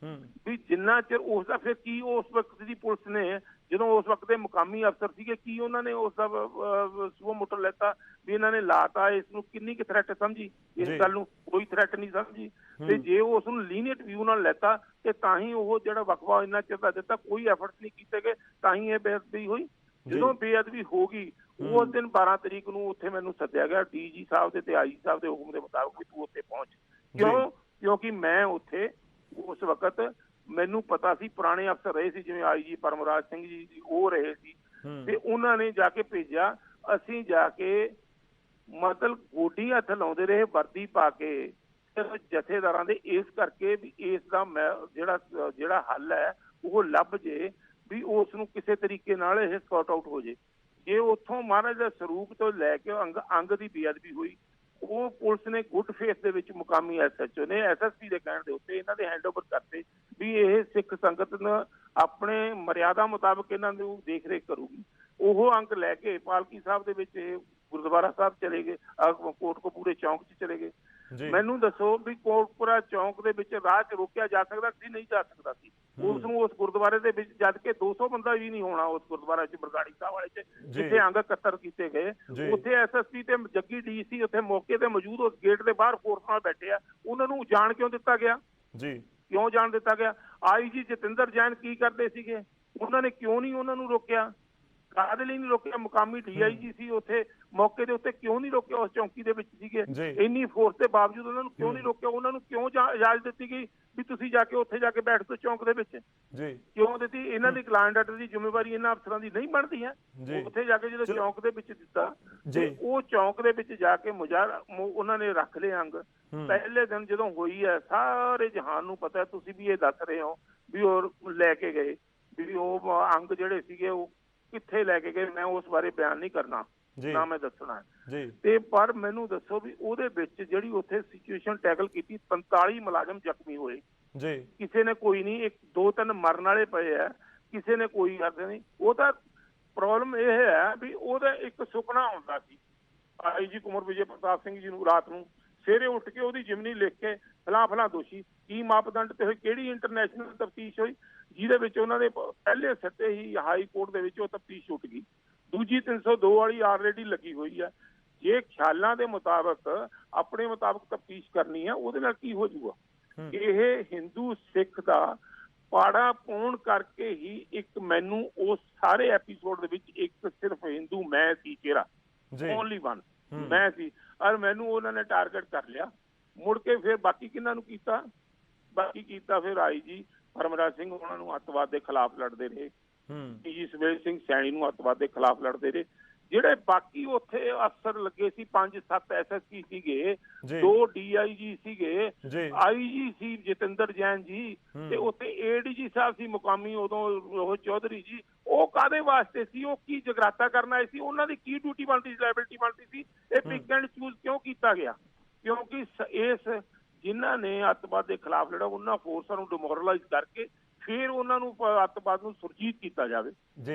ਵੀ ਜਿੰਨਾ ਚਿਰ ਉਸ ਦਾ ਫਿਰ ਕੀ ਉਸ ਵਕਤ ਦੀ ਪੁਲਿਸ ਨੇ, ਜਦੋਂ ਉਸ ਵਕਤ ਦੇ ਮੁਕਾਮੀ ਅਫਸਰ ਸੀਗੇ, ਕੀ ਉਹਨਾਂ ਨੇ ਉਸ ਦਾ ਸੂਆ ਮੋਟਰ ਲੈਤਾ ਵੀ ਇਹਨਾਂ ਨੇ ਲਾਤਾ? ਇਸ ਨੂੰ ਕਿੰਨੀ ਕੁ ਥ੍ਰੈਟ ਸਮਝੀ? ਇਸ ਗੱਲ ਨੂੰ ਕੋਈ ਥ੍ਰੈਟ ਨਹੀਂ ਸਮਝੀ। ਤੇ ਜੇ ਉਸ ਨੂੰ ਲੀਨੀਅੰਟ ਵਿਊ ਨਾਲ ਲੈਤਾ ਤੇ ਤਾਂ ਹੀ ਉਹ ਜਿਹੜਾ ਵਕਫਾ ਇੰਨਾ ਚਿਰ ਦਾ ਦਿੱਤਾ, ਕੋਈ ਐਫਰਟਸ ਨਹੀਂ ਕੀਤੇ ਗਏ, ਤਾਂ ਹੀ ਇਹ ਬੇਅਦਬੀ ਹੋਈ। ਜਦੋਂ ਬੇਅਦਬੀ ਹੋ ਗਈ ਉਸ ਦਿਨ 12 ਤਰੀਕ ਨੂੰ ਉੱਥੇ ਮੈਨੂੰ ਸੱਦਿਆ ਗਿਆ DG ਸਾਹਿਬ ਦੇ ਤੇ IG ਸਾਹਿਬ ਦੇ ਹੁਕਮ ਦੇ ਮੁਤਾਬਕ ਵੀ ਤੂੰ ਉੱਥੇ ਪਹੁੰਚ। ਕਿਉਂਕਿ ਮੈਂ ਉੱਥੇ ਉਸ ਵਕਤ ਮੈਨੂੰ ਪਤਾ ਸੀ, ਪੁਰਾਣੇ ਅਫਸਰ ਰਹੇ ਸੀ ਜਿਵੇਂ IG ਪਰਮਰਾਜ ਸਿੰਘ ਜੀ, ਉਹ ਰਹੇ ਸੀ ਤੇ ਉਹਨਾਂ ਨੇ ਜਾ ਕੇ ਭੇਜਿਆ। ਅਸੀਂ ਜਾ ਕੇ ਮਤਲਬ ਗੋਡੀ ਹੱਥ ਲਾਉਂਦੇ ਰਹੇ ਵਰਦੀ ਪਾ ਕੇ ਜਥੇਦਾਰਾਂ ਦੇ, ਇਸ ਕਰਕੇ ਵੀ ਇਸ ਦਾ ਜਿਹੜਾ ਹੱਲ ਹੈ ਉਹ ਲੱਭ ਜੇ ਵੀ ਉਸ ਨੂੰ ਕਿਸੇ ਤਰੀਕੇ ਨਾਲ ਇਹ ਸੌਟ ਆਊਟ ਹੋ ਜੇ। ਜੇ ਉੱਥੋਂ ਮਹਾਰਾਜ ਦੇ ਸਰੂਪ ਤੋਂ ਲੈ ਕੇ ਅੰਗ ਦੀ ਬੇਅਦਬੀ ਹੋਈ, ਉਹ ਪੁਲਿਸ ਨੇ ਗੁੱਡ ਫੇਥ ਦੇ ਵਿੱਚ ਮੁਕਾਮੀ ਐਸਐਚਓ ਨੇ ਐਸਐਸਪੀ ਦੇ ਕਹਿਣ ਦੇ ਉੱਤੇ ਇਹਨਾਂ ਦੇ ਹੈਂਡਓਵਰ ਕਰਤੇ ਵੀ ਇਹ ਸਿੱਖ ਸੰਗਤ ਨੂੰ ਆਪਣੇ ਮਰਿਆਦਾ ਮੁਤਾਬਕ ਇਹਨਾਂ ਨੂੰ ਦੇਖ ਰੇਖ ਕਰੂਗੀ। ਉਹ ਅੰਕ ਲੈ ਕੇ ਪਾਲਕੀ ਸਾਹਿਬ ਦੇ ਵਿੱਚ ਇਹ ਗੁਰਦੁਆਰਾ ਸਾਹਿਬ ਚਲੇ ਗਏ, ਕੋਟਕਪੂਰੇ ਚੌਂਕ 'ਚ ਚਲੇ ਗਏ। ਮੈਨੂੰ ਦੱਸੋ ਵੀ ਕੋਟਕਪੂਰਾ ਚੌਂਕ ਦੇ ਵਿੱਚ ਰਾਹ 'ਚ ਰੋਕਿਆ ਜਾ ਸਕਦਾ ਸੀ? ਨਹੀਂ ਜਾ ਸਕਦਾ ਸੀ। ਉਸ ਨੂੰ ਉਸ ਗੁਰਦੁਆਰੇ ਦੇ ਵਿੱਚ ਜਦ ਕਿ 200 ਬੰਦਾ ਵੀ ਨਹੀਂ ਹੋਣਾ ਉਸ ਗੁਰਦੁਆਰੇ 'ਚ, ਬਰਗਾੜੀ ਸਾਹਿਬ ਵਾਲੇ 'ਚ ਜਿੱਥੇ ਅੰਗ ਇਕੱਤਰ ਕੀਤੇ ਗਏ। ਉੱਥੇ ਐਸਐਸਪੀ ਤੇ ਜੱਗੀ ਡੀਸੀ ਉੱਥੇ ਮੌਕੇ ਤੇ ਮੌਜੂਦ ਉਸ ਗੇਟ ਦੇ ਬਾਹਰ ਫੋਰਸ ਨਾਲ ਬੈਠੇ ਆ। ਉਹਨਾਂ ਨੂੰ ਜਾਣ ਕਿਉਂ ਦਿੱਤਾ ਗਿਆ? ਕਿਉਂ ਜਾਣ ਦਿੱਤਾ ਗਿਆ? ਆਈਜੀ ਜਤਿੰਦਰ ਜੈਨ ਕੀ ਕਰਦੇ ਸੀਗੇ? ਉਹਨਾਂ ਨੇ ਕਿਉਂ ਨਹੀਂ ਉਹਨਾਂ ਨੂੰ ਰੋਕਿਆ? ਕਾਹਦੇ ਲਈ ਨਹੀਂ ਰੋਕਿਆ? ਮੁਕਾਮੀ ਡੀਆਈਜੀ ਸੀ ਉੱਥੇ ਮੌਕੇ ਦੇ ਉੱਤੇ, ਕਿਉਂ ਨਹੀਂ ਰੋਕਿਆ? ਉਸ ਚੌਂਕੀ ਦੇ ਵਿੱਚ ਸੀਗੇ, ਇੰਨੀ ਫੋਰਸ ਦੇ ਬਾਵਜੂਦ ਉਹਨਾਂ ਨੂੰ ਕਿਉਂ ਨਹੀਂ ਰੋਕਿਆ? ਉਹਨਾਂ ਨੂੰ ਕਿਉਂ ਇਜਾਜ਼ਤ ਦਿੱਤੀ ਗਈ ਵੀ ਤੁਸੀਂ ਜਾ ਕੇ ਉੱਥੇ ਜਾ ਕੇ ਬੈਠ ਜਾਓ ਚੌਂਕ ਦੇ ਵਿੱਚ? ਕਿਉਂ ਦਿੱਤੀ? ਇਹਨਾਂ ਦੀ ਲਾਅ ਐਂਡ ਆਰਡਰ ਦੀ ਜ਼ਿੰਮੇਵਾਰੀ ਇਹਨਾਂ ਅਫਸਰਾਂ ਦੀ ਨਹੀਂ ਬਣਦੀ ਹੈ? ਉੱਥੇ ਜਾ ਕੇ ਜਦੋਂ ਚੌਂਕ ਦੇ ਵਿੱਚ ਦਿੱਤਾ, ਉਹ ਚੌਂਕ ਦੇ ਵਿੱਚ ਜਾ ਕੇ ਉਹਨਾਂ ਨੇ ਰੱਖ ਲਏ ਅੰਗ। ਪਹਿਲੇ ਦਿਨ ਜਦੋਂ ਹੋਈ ਹੈ, ਸਾਰੇ ਜਹਾਨ ਨੂੰ ਪਤਾ, ਤੁਸੀਂ ਵੀ ਇਹ ਦੱਸ ਰਹੇ ਹੋ ਵੀ ਉਹ ਲੈ ਕੇ ਗਏ, ਵੀ ਉਹ ਅੰਗ ਜਿਹੜੇ ਸੀਗੇ ਉਹ ਕਿੱਥੇ ਲੈ ਕੇ ਗਏ, ਮੈਂ ਉਸ ਬਾਰੇ ਬਿਆਨ ਨਹੀਂ ਕਰਨਾ, ਨਾ ਮੈਂ ਦੱਸਣਾ ਤੇ ਪਰ ਮੈਨੂੰ ਦੱਸੋ ਵੀ ਉਹਦੇ ਵਿੱਚ ਜਿਹੜੀ ਉੱਥੇ ਸਿਚੁਏਸ਼ਨ ਟੈਕਲ ਕੀਤੀ, 45 ਮੁਲਾਜ਼ਮ ਜ਼ਖਮੀ ਹੋਏ, ਕਿਸੇ ਨੇ ਕੋਈ ਨਹੀਂ, 2-3 ਮਰਨ ਵਾਲੇ ਪਏ ਆ, ਕਿਸੇ ਨੇ ਕੋਈ ਅਰਜ਼ ਨਹੀਂ। ਉਹਦਾ ਪ੍ਰੋਬਲਮ ਇਹ ਹੈ ਵੀ ਉਹਦਾ ਇੱਕ ਸੁਪਨਾ ਹੁੰਦਾ ਸੀ ਆਈਜੀ ਕੁੰਵਰ ਵਿਜੇ ਪ੍ਰਤਾਪ ਸਿੰਘ ਜੀ ਨੂੰ, ਰਾਤ ਨੂੰ ਸਵੇਰੇ ਉੱਠ ਕੇ ਉਹਦੀ ਜਿਮਨੀ ਲਿਖ ਕੇ ਫਲਾਂ ਦੋਸ਼ੀ ਕੀ ਮਾਪਦੰਡ ਤੇ ਹੋਈ, ਕਿਹੜੀ ਇੰਟਰਨੈਸ਼ਨਲ ਤਫਤੀਸ਼ ਹੋਈ, ਜਿਹਦੇ ਵਿੱਚ ਉਹਨਾਂ ਦੇ ਪਹਿਲੇ ਸੱਤੇ ਹੀ ਹਾਈ ਕੋਰਟ ਦੇ ਵਿੱਚ ਉਹ ਤਫਤੀਸ਼ ਉੱਠ ਗਈ। ਦੂਜੀ 302 ਵਾਲੀ ਆਲਰੇਡੀ ਲੱਗੀ ਹੋਈ ਹੈ। ਜੇ ਖਿਆਲਾਂ ਦੇ ਮੁਤਾਬਕ ਆਪਣੇ ਮੁਤਾਬਕ ਤਫਤੀਸ਼ ਕਰਨੀ ਹੈ, ਉਹਦੇ ਨਾਲ ਕੀ ਹੋ ਜੂਗਾ? ਇਹ ਹਿੰਦੂ ਸਿੱਖ ਦਾ ਪਾੜਾ ਪਾਉਣ ਕਰਕੇ ਹੀ ਇੱਕ ਮੈਨੂੰ ਉਸ ਸਾਰੇ ਐਪੀਸੋਡ ਦੇ ਵਿੱਚ ਇੱਕ ਸਿਰਫ ਹਿੰਦੂ ਮੈਂ ਸੀ, ਚਿਹਰਾ ਓਨਲੀ ਵਨ ਮੈਂ ਸੀ, ਔਰ ਮੈਨੂੰ ਉਹਨਾਂ ਨੇ ਟਾਰਗੇਟ ਕਰ ਲਿਆ। ਮੁੜ ਕੇ ਫਿਰ ਬਾਕੀ ਕਿਹਨਾਂ ਨੂੰ ਕੀਤਾ? ਬਾਕੀ ਕੀਤਾ ਫਿਰ ਆਈਜੀ ਪਰਮਰਾਜ ਸਿੰਘ ਉਹਨਾਂ ਨੂੰ ਅੱਤਵਾਦ ਦੇ ਖਿਲਾਫ ਲੜਦੇ ਰਹੇ, ਜੀ ਸਵੇਰ ਸਿੰਘ ਸੈਣੀ ਨੂੰ ਅੱਤਵਾਦ ਦੇ ਖਿਲਾਫ ਲੜਦੇ ਰਹੇ। ਜਿਹੜੇ ਬਾਕੀ ਉੱਥੇ ਅਫਸਰ ਲੱਗੇ ਸੀ, 5-7 ਐਸਐਸਪੀ ਸੀਗੇ, 2 ਡੀਆਈਜੀ ਸੀਗੇ, ਆਈਜੀ ਸੀ ਜਤਿੰਦਰ ਜੈਨ ਜੀ, ਤੇ ਉੱਥੇ ਏਡੀਜੀ ਸਾਹਿਬ ਸੀ ਮੁਕਾਮੀ ਉਦੋਂ ਉਹ ਚੌਧਰੀ ਜੀ। ਉਹ ਕਾਹਦੇ ਵਾਸਤੇ ਸੀ? ਉਹ ਕੀ ਜਗਰਾਤਾ ਕਰਨ ਆਏ ਸੀ? ਉਹਨਾਂ ਦੀ ਕੀ ਡਿਊਟੀ ਬਣਦੀ ਸੀ, ਲਾਇਬਿਲਿਟੀ ਬਣਦੀ ਸੀ? ਇਹ ਪਿਕ ਐਂਡ ਚੂਜ਼ ਕਿਉਂ ਕੀਤਾ ਗਿਆ? ਕਿਉਂਕਿ ਇਸ ਜਿਨ੍ਹਾਂ ਨੇ ਅੱਤਵਾਦ ਦੇ ਖਿਲਾਫ ਲੜਾ, ਉਹਨਾਂ ਫੋਰਸਾਂ ਨੂੰ ਡਿਮੋਰਲਾਈਜ਼ ਕਰਕੇ ਫਿਰ ਉਹਨਾਂ ਨੂੰ ਅੱਤਵਾਦ ਨੂੰ ਸੁਰਜੀਤ ਕੀਤਾ ਜਾਵੇ।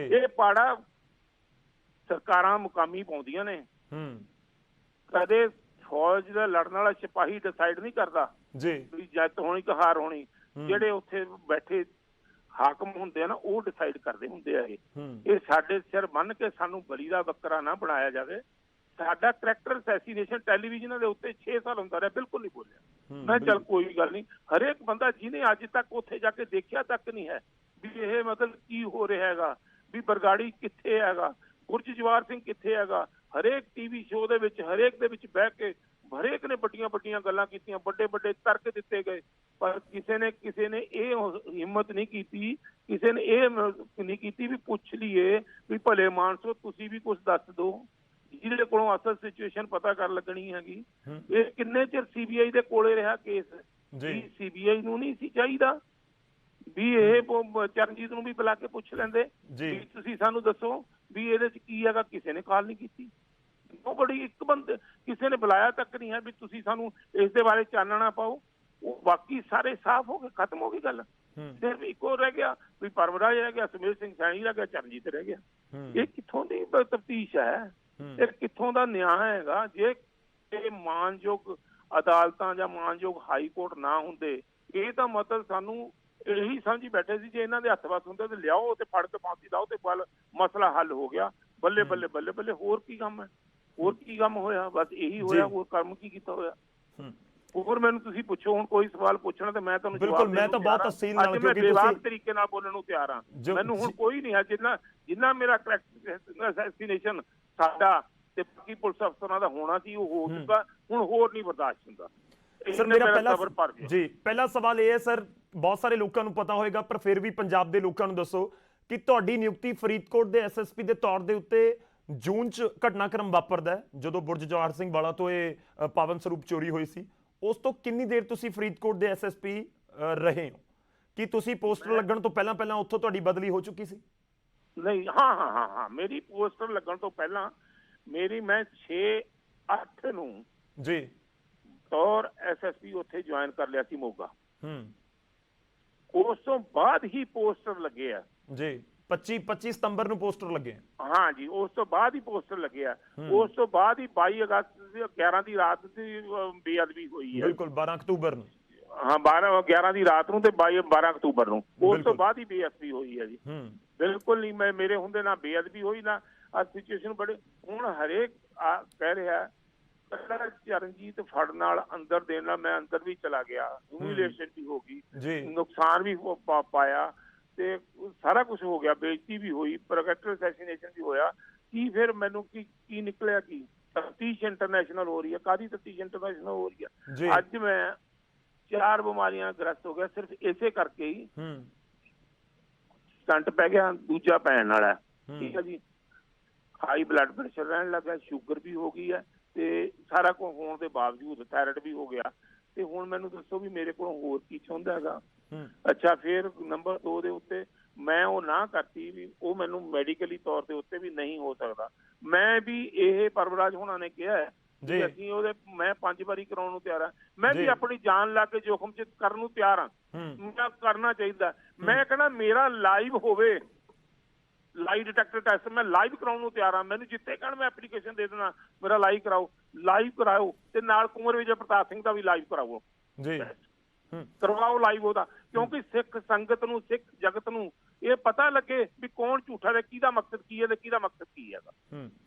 ਇਹ ਪਾੜਾ ਸਰਕਾਰਾਂ ਮੁਕਾਮੀ ਪਾਉਂਦੀਆਂ ਨੇ। ਕਦੇ ਫੌਜ ਦਾ ਲੜਨ ਵਾਲਾ ਸਿਪਾਹੀ ਡਿਸਾਈਡ ਨਹੀਂ ਕਰਦਾ ਵੀ ਜਿੱਤ ਹੋਣੀ ਕਿ ਹਾਰ ਹੋਣੀ। ਜਿਹੜੇ ਉੱਥੇ ਬੈਠੇ ਹਾਕਮ ਹੁੰਦੇ ਆ ਨਾ, ਉਹ ਡਿਸਾਈਡ ਕਰਦੇ ਹੁੰਦੇ ਆ। ਇਹ ਸਾਡੇ ਸਿਰ ਬੰਨ ਕੇ ਸਾਨੂੰ ਬਲੀ ਦਾ ਬੱਕਰਾ ਨਾ ਬਣਾਇਆ ਜਾਵੇ। ਸਾਡਾ ਕਰੈਕਟਰ ਅਸੈਸੀਨੇਸ਼ਨ ਟੈਲੀਵਿਜ਼ਨਾਂ ਦੇ ਉੱਤੇ 6 ਸਾਲ ਹੁੰਦਾ ਰਿਹਾ, ਬਿਲਕੁਲ ਨਹੀਂ ਬੋਲਿਆ। ਮੈਂ ਚੱਲ ਕੋਈ ਗੱਲ ਨਹੀਂ, ਹਰੇਕ ਬੰਦਾ ਜਿਹਨੇ ਅੱਜ ਤੱਕ ਉੱਥੇ ਜਾ ਕੇ ਦੇਖਿਆ ਤੱਕ ਨਹੀਂ ਹੈ ਵੀ ਇਹ ਮਤਲਬ ਕੀ ਹੋ ਰਿਹਾ ਹੈਗਾ, ਵੀ ਬਰਗਾੜੀ ਕਿੱਥੇ ਹੈਗਾ, ਗੁਰਜ ਜਵਾਰ ਸਿੰਘ ਕਿੱਥੇ ਹੈਗਾ। ਹਰੇਕ ਟੀਵੀ ਸ਼ੋਅ ਦੇ ਵਿੱਚ ਹਰੇਕ ਦੇ ਵਿੱਚ ਬਹਿ ਕੇ ਹਰੇਕ ਨੇ ਵੱਡੀਆਂ ਗੱਲਾਂ ਕੀਤੀਆਂ, ਵੱਡੇ ਤਰਕ ਦਿੱਤੇ ਗਏ, ਪਰ ਕਿਸੇ ਨੇ ਇਹ ਹਿੰਮਤ ਨਹੀਂ ਕੀਤੀ, ਕਿਸੇ ਨੇ ਇਹ ਨਹੀਂ ਕੀਤੀ ਵੀ ਪੁੱਛ ਲਈਏ ਵੀ ਭਲੇ ਮਾਨਸੋ ਤੁਸੀਂ ਵੀ ਕੁਝ ਦੱਸ ਦਿਓ ਜਿਹਦੇ ਕੋਲੋਂ ਅਸਲ ਸਿਚੁਏਸ਼ਨ ਪਤਾ ਕਰ ਲੱਗਣੀ ਹੈਗੀ। ਇਹ ਕਿੰਨੇ ਚਿਰ ਸੀਬੀਆਈ ਦੇ ਕੋਲੇ ਰਿਹਾ ਕੇਸ? ਸੀਬੀਆਈ ਨੂੰ ਨਹੀਂ ਸੀ ਚਾਹੀਦਾ ਵੀ ਇਹ ਚਰਨਜੀਤ ਨੂੰ ਵੀ ਬੁਲਾ ਕੇ ਪੁੱਛ ਲੈਂਦੇ ਵੀ ਤੁਸੀਂ ਸਾਨੂੰ ਦੱਸੋ ਵੀ ਇਹਦੇ ਚ ਕੀ ਹੈਗਾ? ਕਿਸੇ ਨੇ ਕਾਲ ਨਹੀਂ ਕੀਤੀ। ਉਹ ਬੜੀ ਇੱਕ ਬੰਦੇ ਕਿਸੇ ਨੇ ਬੁਲਾਇਆ ਤੱਕ ਨਹੀਂ ਹੈ ਵੀ ਤੁਸੀਂ ਸਾਨੂੰ ਇਸ ਦੇ ਬਾਰੇ ਚਾਨਣਾ ਪਾਓ। ਉਹ ਬਾਕੀ ਸਾਰੇ ਸਾਫ਼ ਹੋ ਗਏ, ਖਤਮ ਹੋ ਗਈ ਗੱਲ। ਸਿਰਫ ਇੱਕੋ ਰਹਿ ਗਿਆ ਵੀ ਪਰਮਰਾਜ ਰਹਿ ਗਿਆ, ਸੁਮੇਰ ਸਿੰਘ ਸੈਣੀ ਰਹਿ ਗਿਆ, ਚਰਨਜੀਤ ਰਹਿ ਗਿਆ। ਇਹ ਕਿੱਥੋਂ ਦੀ ਤਫਤੀਸ਼ ਹੈ? ਇਹ ਕਿੱਥੋਂ ਦਾ ਨਿਆਂ ਹੈਗਾ? ਜੇ ਇਹ ਮਾਨਯੋਗ ਅਦਾਲਤਾਂ ਜਾਂ ਮਾਨਯੋਗ ਹਾਈ ਕੋਰਟ ਨਾ ਹੁੰਦੇ, ਇਹ ਤਾਂ ਮਤਲਬ ਸਾਨੂੰ ਇਹੀ ਸਮਝੀ ਬੈਠੇ ਸੀ ਜੇ ਇਹਨਾਂ ਦੇ ਹੱਥ ਵੱਸ ਹੁੰਦੇ ਤੇ ਲਿਆਓ ਤੇ ਫੜ ਕੇ ਫਾਂਸੀ ਲਾਓ ਤੇ ਮਸਲਾ ਹੱਲ ਹੋ ਗਿਆ। ਬੱਲੇ ਬੱਲੇ ਬੱਲੇ ਬੱਲੇ, ਹੋਰ ਕੀ ਕੰਮ ਹੈ? ਹੋਰ ਕੀ ਕੰਮ ਹੋਇਆ? ਬਸ ਇਹੀ ਹੋਇਆ, ਹੋਰ ਕੰਮ ਕੀ ਕੀਤਾ ਹੋਇਆ? ਹੋਰ ਮੈਨੂੰ ਤੁਸੀਂ ਪੁੱਛੋ ਹੁਣ ਕੋਈ ਸਵਾਲ ਪੁੱਛਣਾ ਤੇ ਮੈਂ ਤੁਹਾਨੂੰ ਬਿਲਕੁਲ, ਮੈਂ ਤਾਂ ਬਹੁਤ ਤਫਸੀਲ ਨਾਲ ਕਿਉਂਕਿ ਤੁਸੀਂ ਤਰੀਕੇ ਨਾਲ ਬੋਲਣ ਨੂੰ ਤਿਆਰ ਹਾਂ। ਮੈਨੂੰ ਹੁਣ ਕੋਈ ਨਹੀਂ ਹੈ ਜਿੰਨਾ ਮੇਰਾ ਕਰੈਕਟਰ ਅਸੈਸੀਨੇਸ਼ਨ ਸਾਡਾ ਤੇ ਬਾਕੀ ਪੁਲਿਸ ਅਫਸਰਾਂ ਦਾ ਹੋਣਾ ਸੀ ਉਹ ਹੋ ਚੁੱਕਾ। ਹੁਣ ਹੋਰ ਨਹੀਂ ਬਰਦਾਸ਼ਤ ਹੁੰਦਾ। ਸਰ ਮੇਰਾ ਪਹਿਲਾ ਸਵਾਲ ਇਹ ਹੈ ਸਰ, ਬਹੁਤ ਸਾਰੇ ਲੋਕਾਂ ਨੂੰ ਪਤਾ ਹੋਏਗਾ ਪਰ ਫਿਰ ਵੀ ਪੰਜਾਬ ਦੇ ਲੋਕਾਂ ਨੂੰ ਦੱਸੋ ਕਿ ਤੁਹਾਡੀ ਨਿਯੁਕਤੀ ਫਰੀਦਕੋਟ ਦੇ ਐਸਐਸਪੀ ਦੇ ਤੌਰ ਦੇ ਉੱਤੇ ਜੂਨ 'ਚ ਘਟਨਾਕ੍ਰਮ ਵਾਪਰਦਾ ਜਦੋਂ ਬੁਰਜ ਜਵਾਹਰ ਸਿੰਘ ਵਾਲਾ ਤੋਂ ਇਹ ਪਾਵਨ ਸਰੂਪ ਚੋਰੀ ਹੋਈ ਸੀ। ਉਸ ਤੋਂ ਕਿੰਨੀ ਦੇਰ ਤੁਸੀਂ ਫਰੀਦਕੋਟ ਦੇ ਐਸਐਸਪੀ ਰਹੇ ਹੋ? ਕੀ ਤੁਸੀਂ ਪੋਸਟਰ ਲੱਗਣ ਤੋਂ ਪਹਿਲਾਂ ਉੱਥੋਂ ਤੁਹਾਡੀ ਬਦਲੀ ਹੋ ਚੁੱਕੀ ਸੀ? ਨਹੀਂ, ਹਾਂ, ਮੇਰੀ ਪੋਸਟਰ ਲੱਗਣ ਤੋਂ ਪਹਿਲਾਂ ਮੈਂ 6/8 ਨੂੰ ਜੀ ਤੌਰ ਐਸਐਸਪੀ ਉੱਥੇ ਜੁਆਇਨ ਕਰ ਲਿਆ ਸੀ ਮੋਗਾ। ਹੂੰ ਉਸ ਤੋਂ ਬਾਅਦ ਹੀ ਪੋਸਟਰ ਲੱਗੇ ਆ ਜੀ 25 ਸਤੰਬਰ ਨੂੰ ਪੋਸਟਰ ਲੱਗੇ। ਹਾਂ ਜੀ, ਉਸ ਤੋਂ ਬਾਅਦ ਹੀ ਪੋਸਟਰ ਲੱਗੇ ਆ। ਉਸ ਤੋਂ ਬਾਅਦ ਹੀ 22 ਅਗਸਤ ਦੀ 11 ਦੀ ਰਾਤ ਦੀ ਬੇਅਦਬੀ ਹੋਈ ਹੈ। ਬਿਲਕੁਲ 12 ਅਕਤੂਬਰ ਨੂੰ। ਹਾਂ 11 ਦੀ ਰਾਤ ਨੂੰ ਤੇ 12 ਅਕਤੂਬਰ ਨੂੰ ਉਸ ਤੋਂ ਬਾਅਦ ਹੀ ਬੇਅਦਬੀ ਹੋਈ ਹੈ ਜੀ। ਬਿਲਕੁਲ ਨਹੀਂ ਮੇਰੇ ਹੁੰਦੇ ਨਾ ਬੇਅਦਬੀ ਹੋਈ ਨਾ ਆ ਸਿਚੁਏਸ਼ਨ ਬੜੇ। ਹੁਣ ਹਰੇਕ ਕਹਿ ਰਿਹਾ ਪਹਿਲਾਂ ਚਰਨਜੀਤ ਫੜ ਨਾਲ ਅੰਦਰ ਦੇਣ ਨਾਲ ਮੈਂ ਅੰਦਰ ਵੀ ਚਲਾ ਗਿਆ, ਹਿਊਮਿਲੇਸ਼ਨ ਵੀ ਹੋ ਗਈ, ਨੁਕਸਾਨ ਵੀ ਪਾਇਆ ਤੇ ਸਾਰਾ ਕੁਝ ਹੋ ਗਿਆ, ਬੇਇੱਜ਼ਤੀ ਵੀ ਹੋਈ, ਪ੍ਰੋਜੈਕਟਰ ਅਸੈਸੀਨੇਸ਼ਨ ਵੀ ਹੋਇਆ। ਕੀ ਫਿਰ ਮੈਨੂੰ ਕੀ ਨਿਕਲਿਆ? ਕੀ ਤਫਤੀਸ਼ ਇੰਟਰਨੈਸ਼ਨਲ ਹੋ ਰਹੀ ਹੈ? ਕਾਹਦੀ ਤਫਤੀਸ਼ ਇੰਟਰਨੈਸ਼ਨਲ ਹੋ ਰਹੀ ਹੈ? ਅੱਜ ਮੈਂ 4 ਬਿਮਾਰੀਆਂ ਗ੍ਰਸਤ ਹੋ ਗਿਆ ਸਿਰਫ ਇਸੇ ਕਰਕੇ ਹੀ। ਸਟੰਟ ਪੈ ਗਿਆ, ਦੂਜਾ ਪੈਣ ਵਾਲਾ, ਠੀਕ ਹੈ ਜੀ। ਹਾਈ ਬਲੱਡ ਪ੍ਰੈਸ਼ਰ ਰਹਿਣ ਲੱਗਾ, ਸ਼ੂਗਰ ਵੀ ਹੋ ਗਈ ਹੈ ਤੇ ਸਾਰਾ ਕੁਝ ਹੋਣ ਦੇ ਬਾਵਜੂਦ ਥਾਇਰਾਇਡ ਵੀ ਹੋ ਗਿਆ। ਤੇ ਹੁਣ ਮੈਨੂੰ ਦੱਸੋ ਵੀ ਮੇਰੇ ਕੋਲ ਹੋਰ ਕੀ ਚਾਹੁੰਦਾ ਹੈਗਾ? ਅੱਛਾ, ਫਿਰ ਨੰਬਰ 2 ਦੇ ਉੱਤੇ ਮੈਂ ਉਹ ਨਾ ਕਰਤੀ ਵੀ ਉਹ ਮੈਨੂੰ ਮੈਡੀਕਲੀ ਤੌਰ ਦੇ ਉੱਤੇ ਵੀ ਨਹੀਂ ਹੋ ਸਕਦਾ। ਮੈਂ ਵੀ ਇਹ ਪਰਵਰਾਜ ਹੋਣਾ ਨੇ ਕਿਹਾ ਹੈ ਜੀ ਅਸੀਂ ਉਹਦੇ ਮੈਂ 5 ਵਾਰੀ ਕਰਾਉਣ ਨੂੰ ਤਿਆਰ ਹਾਂ। ਮੈਂ ਵੀ ਆਪਣੀ ਜਾਨ ਲਾ ਕੇ ਜੋਖਮ ਚ ਕਰਨ ਨੂੰ ਤਿਆਰ ਹਾਂ। ਮੈਂ ਕਰਨਾ ਚਾਹੀਦਾ। ਮੈਂ ਕਹਿੰਦਾ ਮੇਰਾ ਲਾਈਵ ਹੋਵੇ, ਲਾਈ ਡਿਟੈਕਟਰ ਟੈਸਟ ਮੈਂ ਲਾਈਵ ਕਰਾਉਣ ਨੂੰ ਤਿਆਰ ਹਾਂ। ਮੈਨੂੰ ਜਿੱਥੇ ਕਹਿਣ ਮੈਂ ਐਪਲੀਕੇਸ਼ਨ ਦੇ ਦੇਣਾ ਮੇਰਾ ਲਾਈਵ ਕਰਾਓ ਤੇ ਨਾਲ ਕੁੰਵਰ ਵਿਜੇ ਪ੍ਰਤਾਪ ਸਿੰਘ ਦਾ ਵੀ ਲਾਈਵ ਕਰਾਓ ਜੀ, ਕਰਵਾਓ ਲਾਈਵ ਉਹਦਾ। ਕਿਉਂਕਿ ਸਿੱਖ ਸੰਗਤ ਨੂੰ, ਸਿੱਖ ਜਗਤ ਨੂੰ ਇਹ ਪਤਾ ਲੱਗੇ ਵੀ ਕੌਣ ਝੂਠਾ ਤੇ ਕਿਹਦਾ ਮਕਸਦ ਕੀ ਹੈ ਤੇ ਕਿਹਦਾ ਮਕਸਦ ਕੀ ਹੈਗਾ।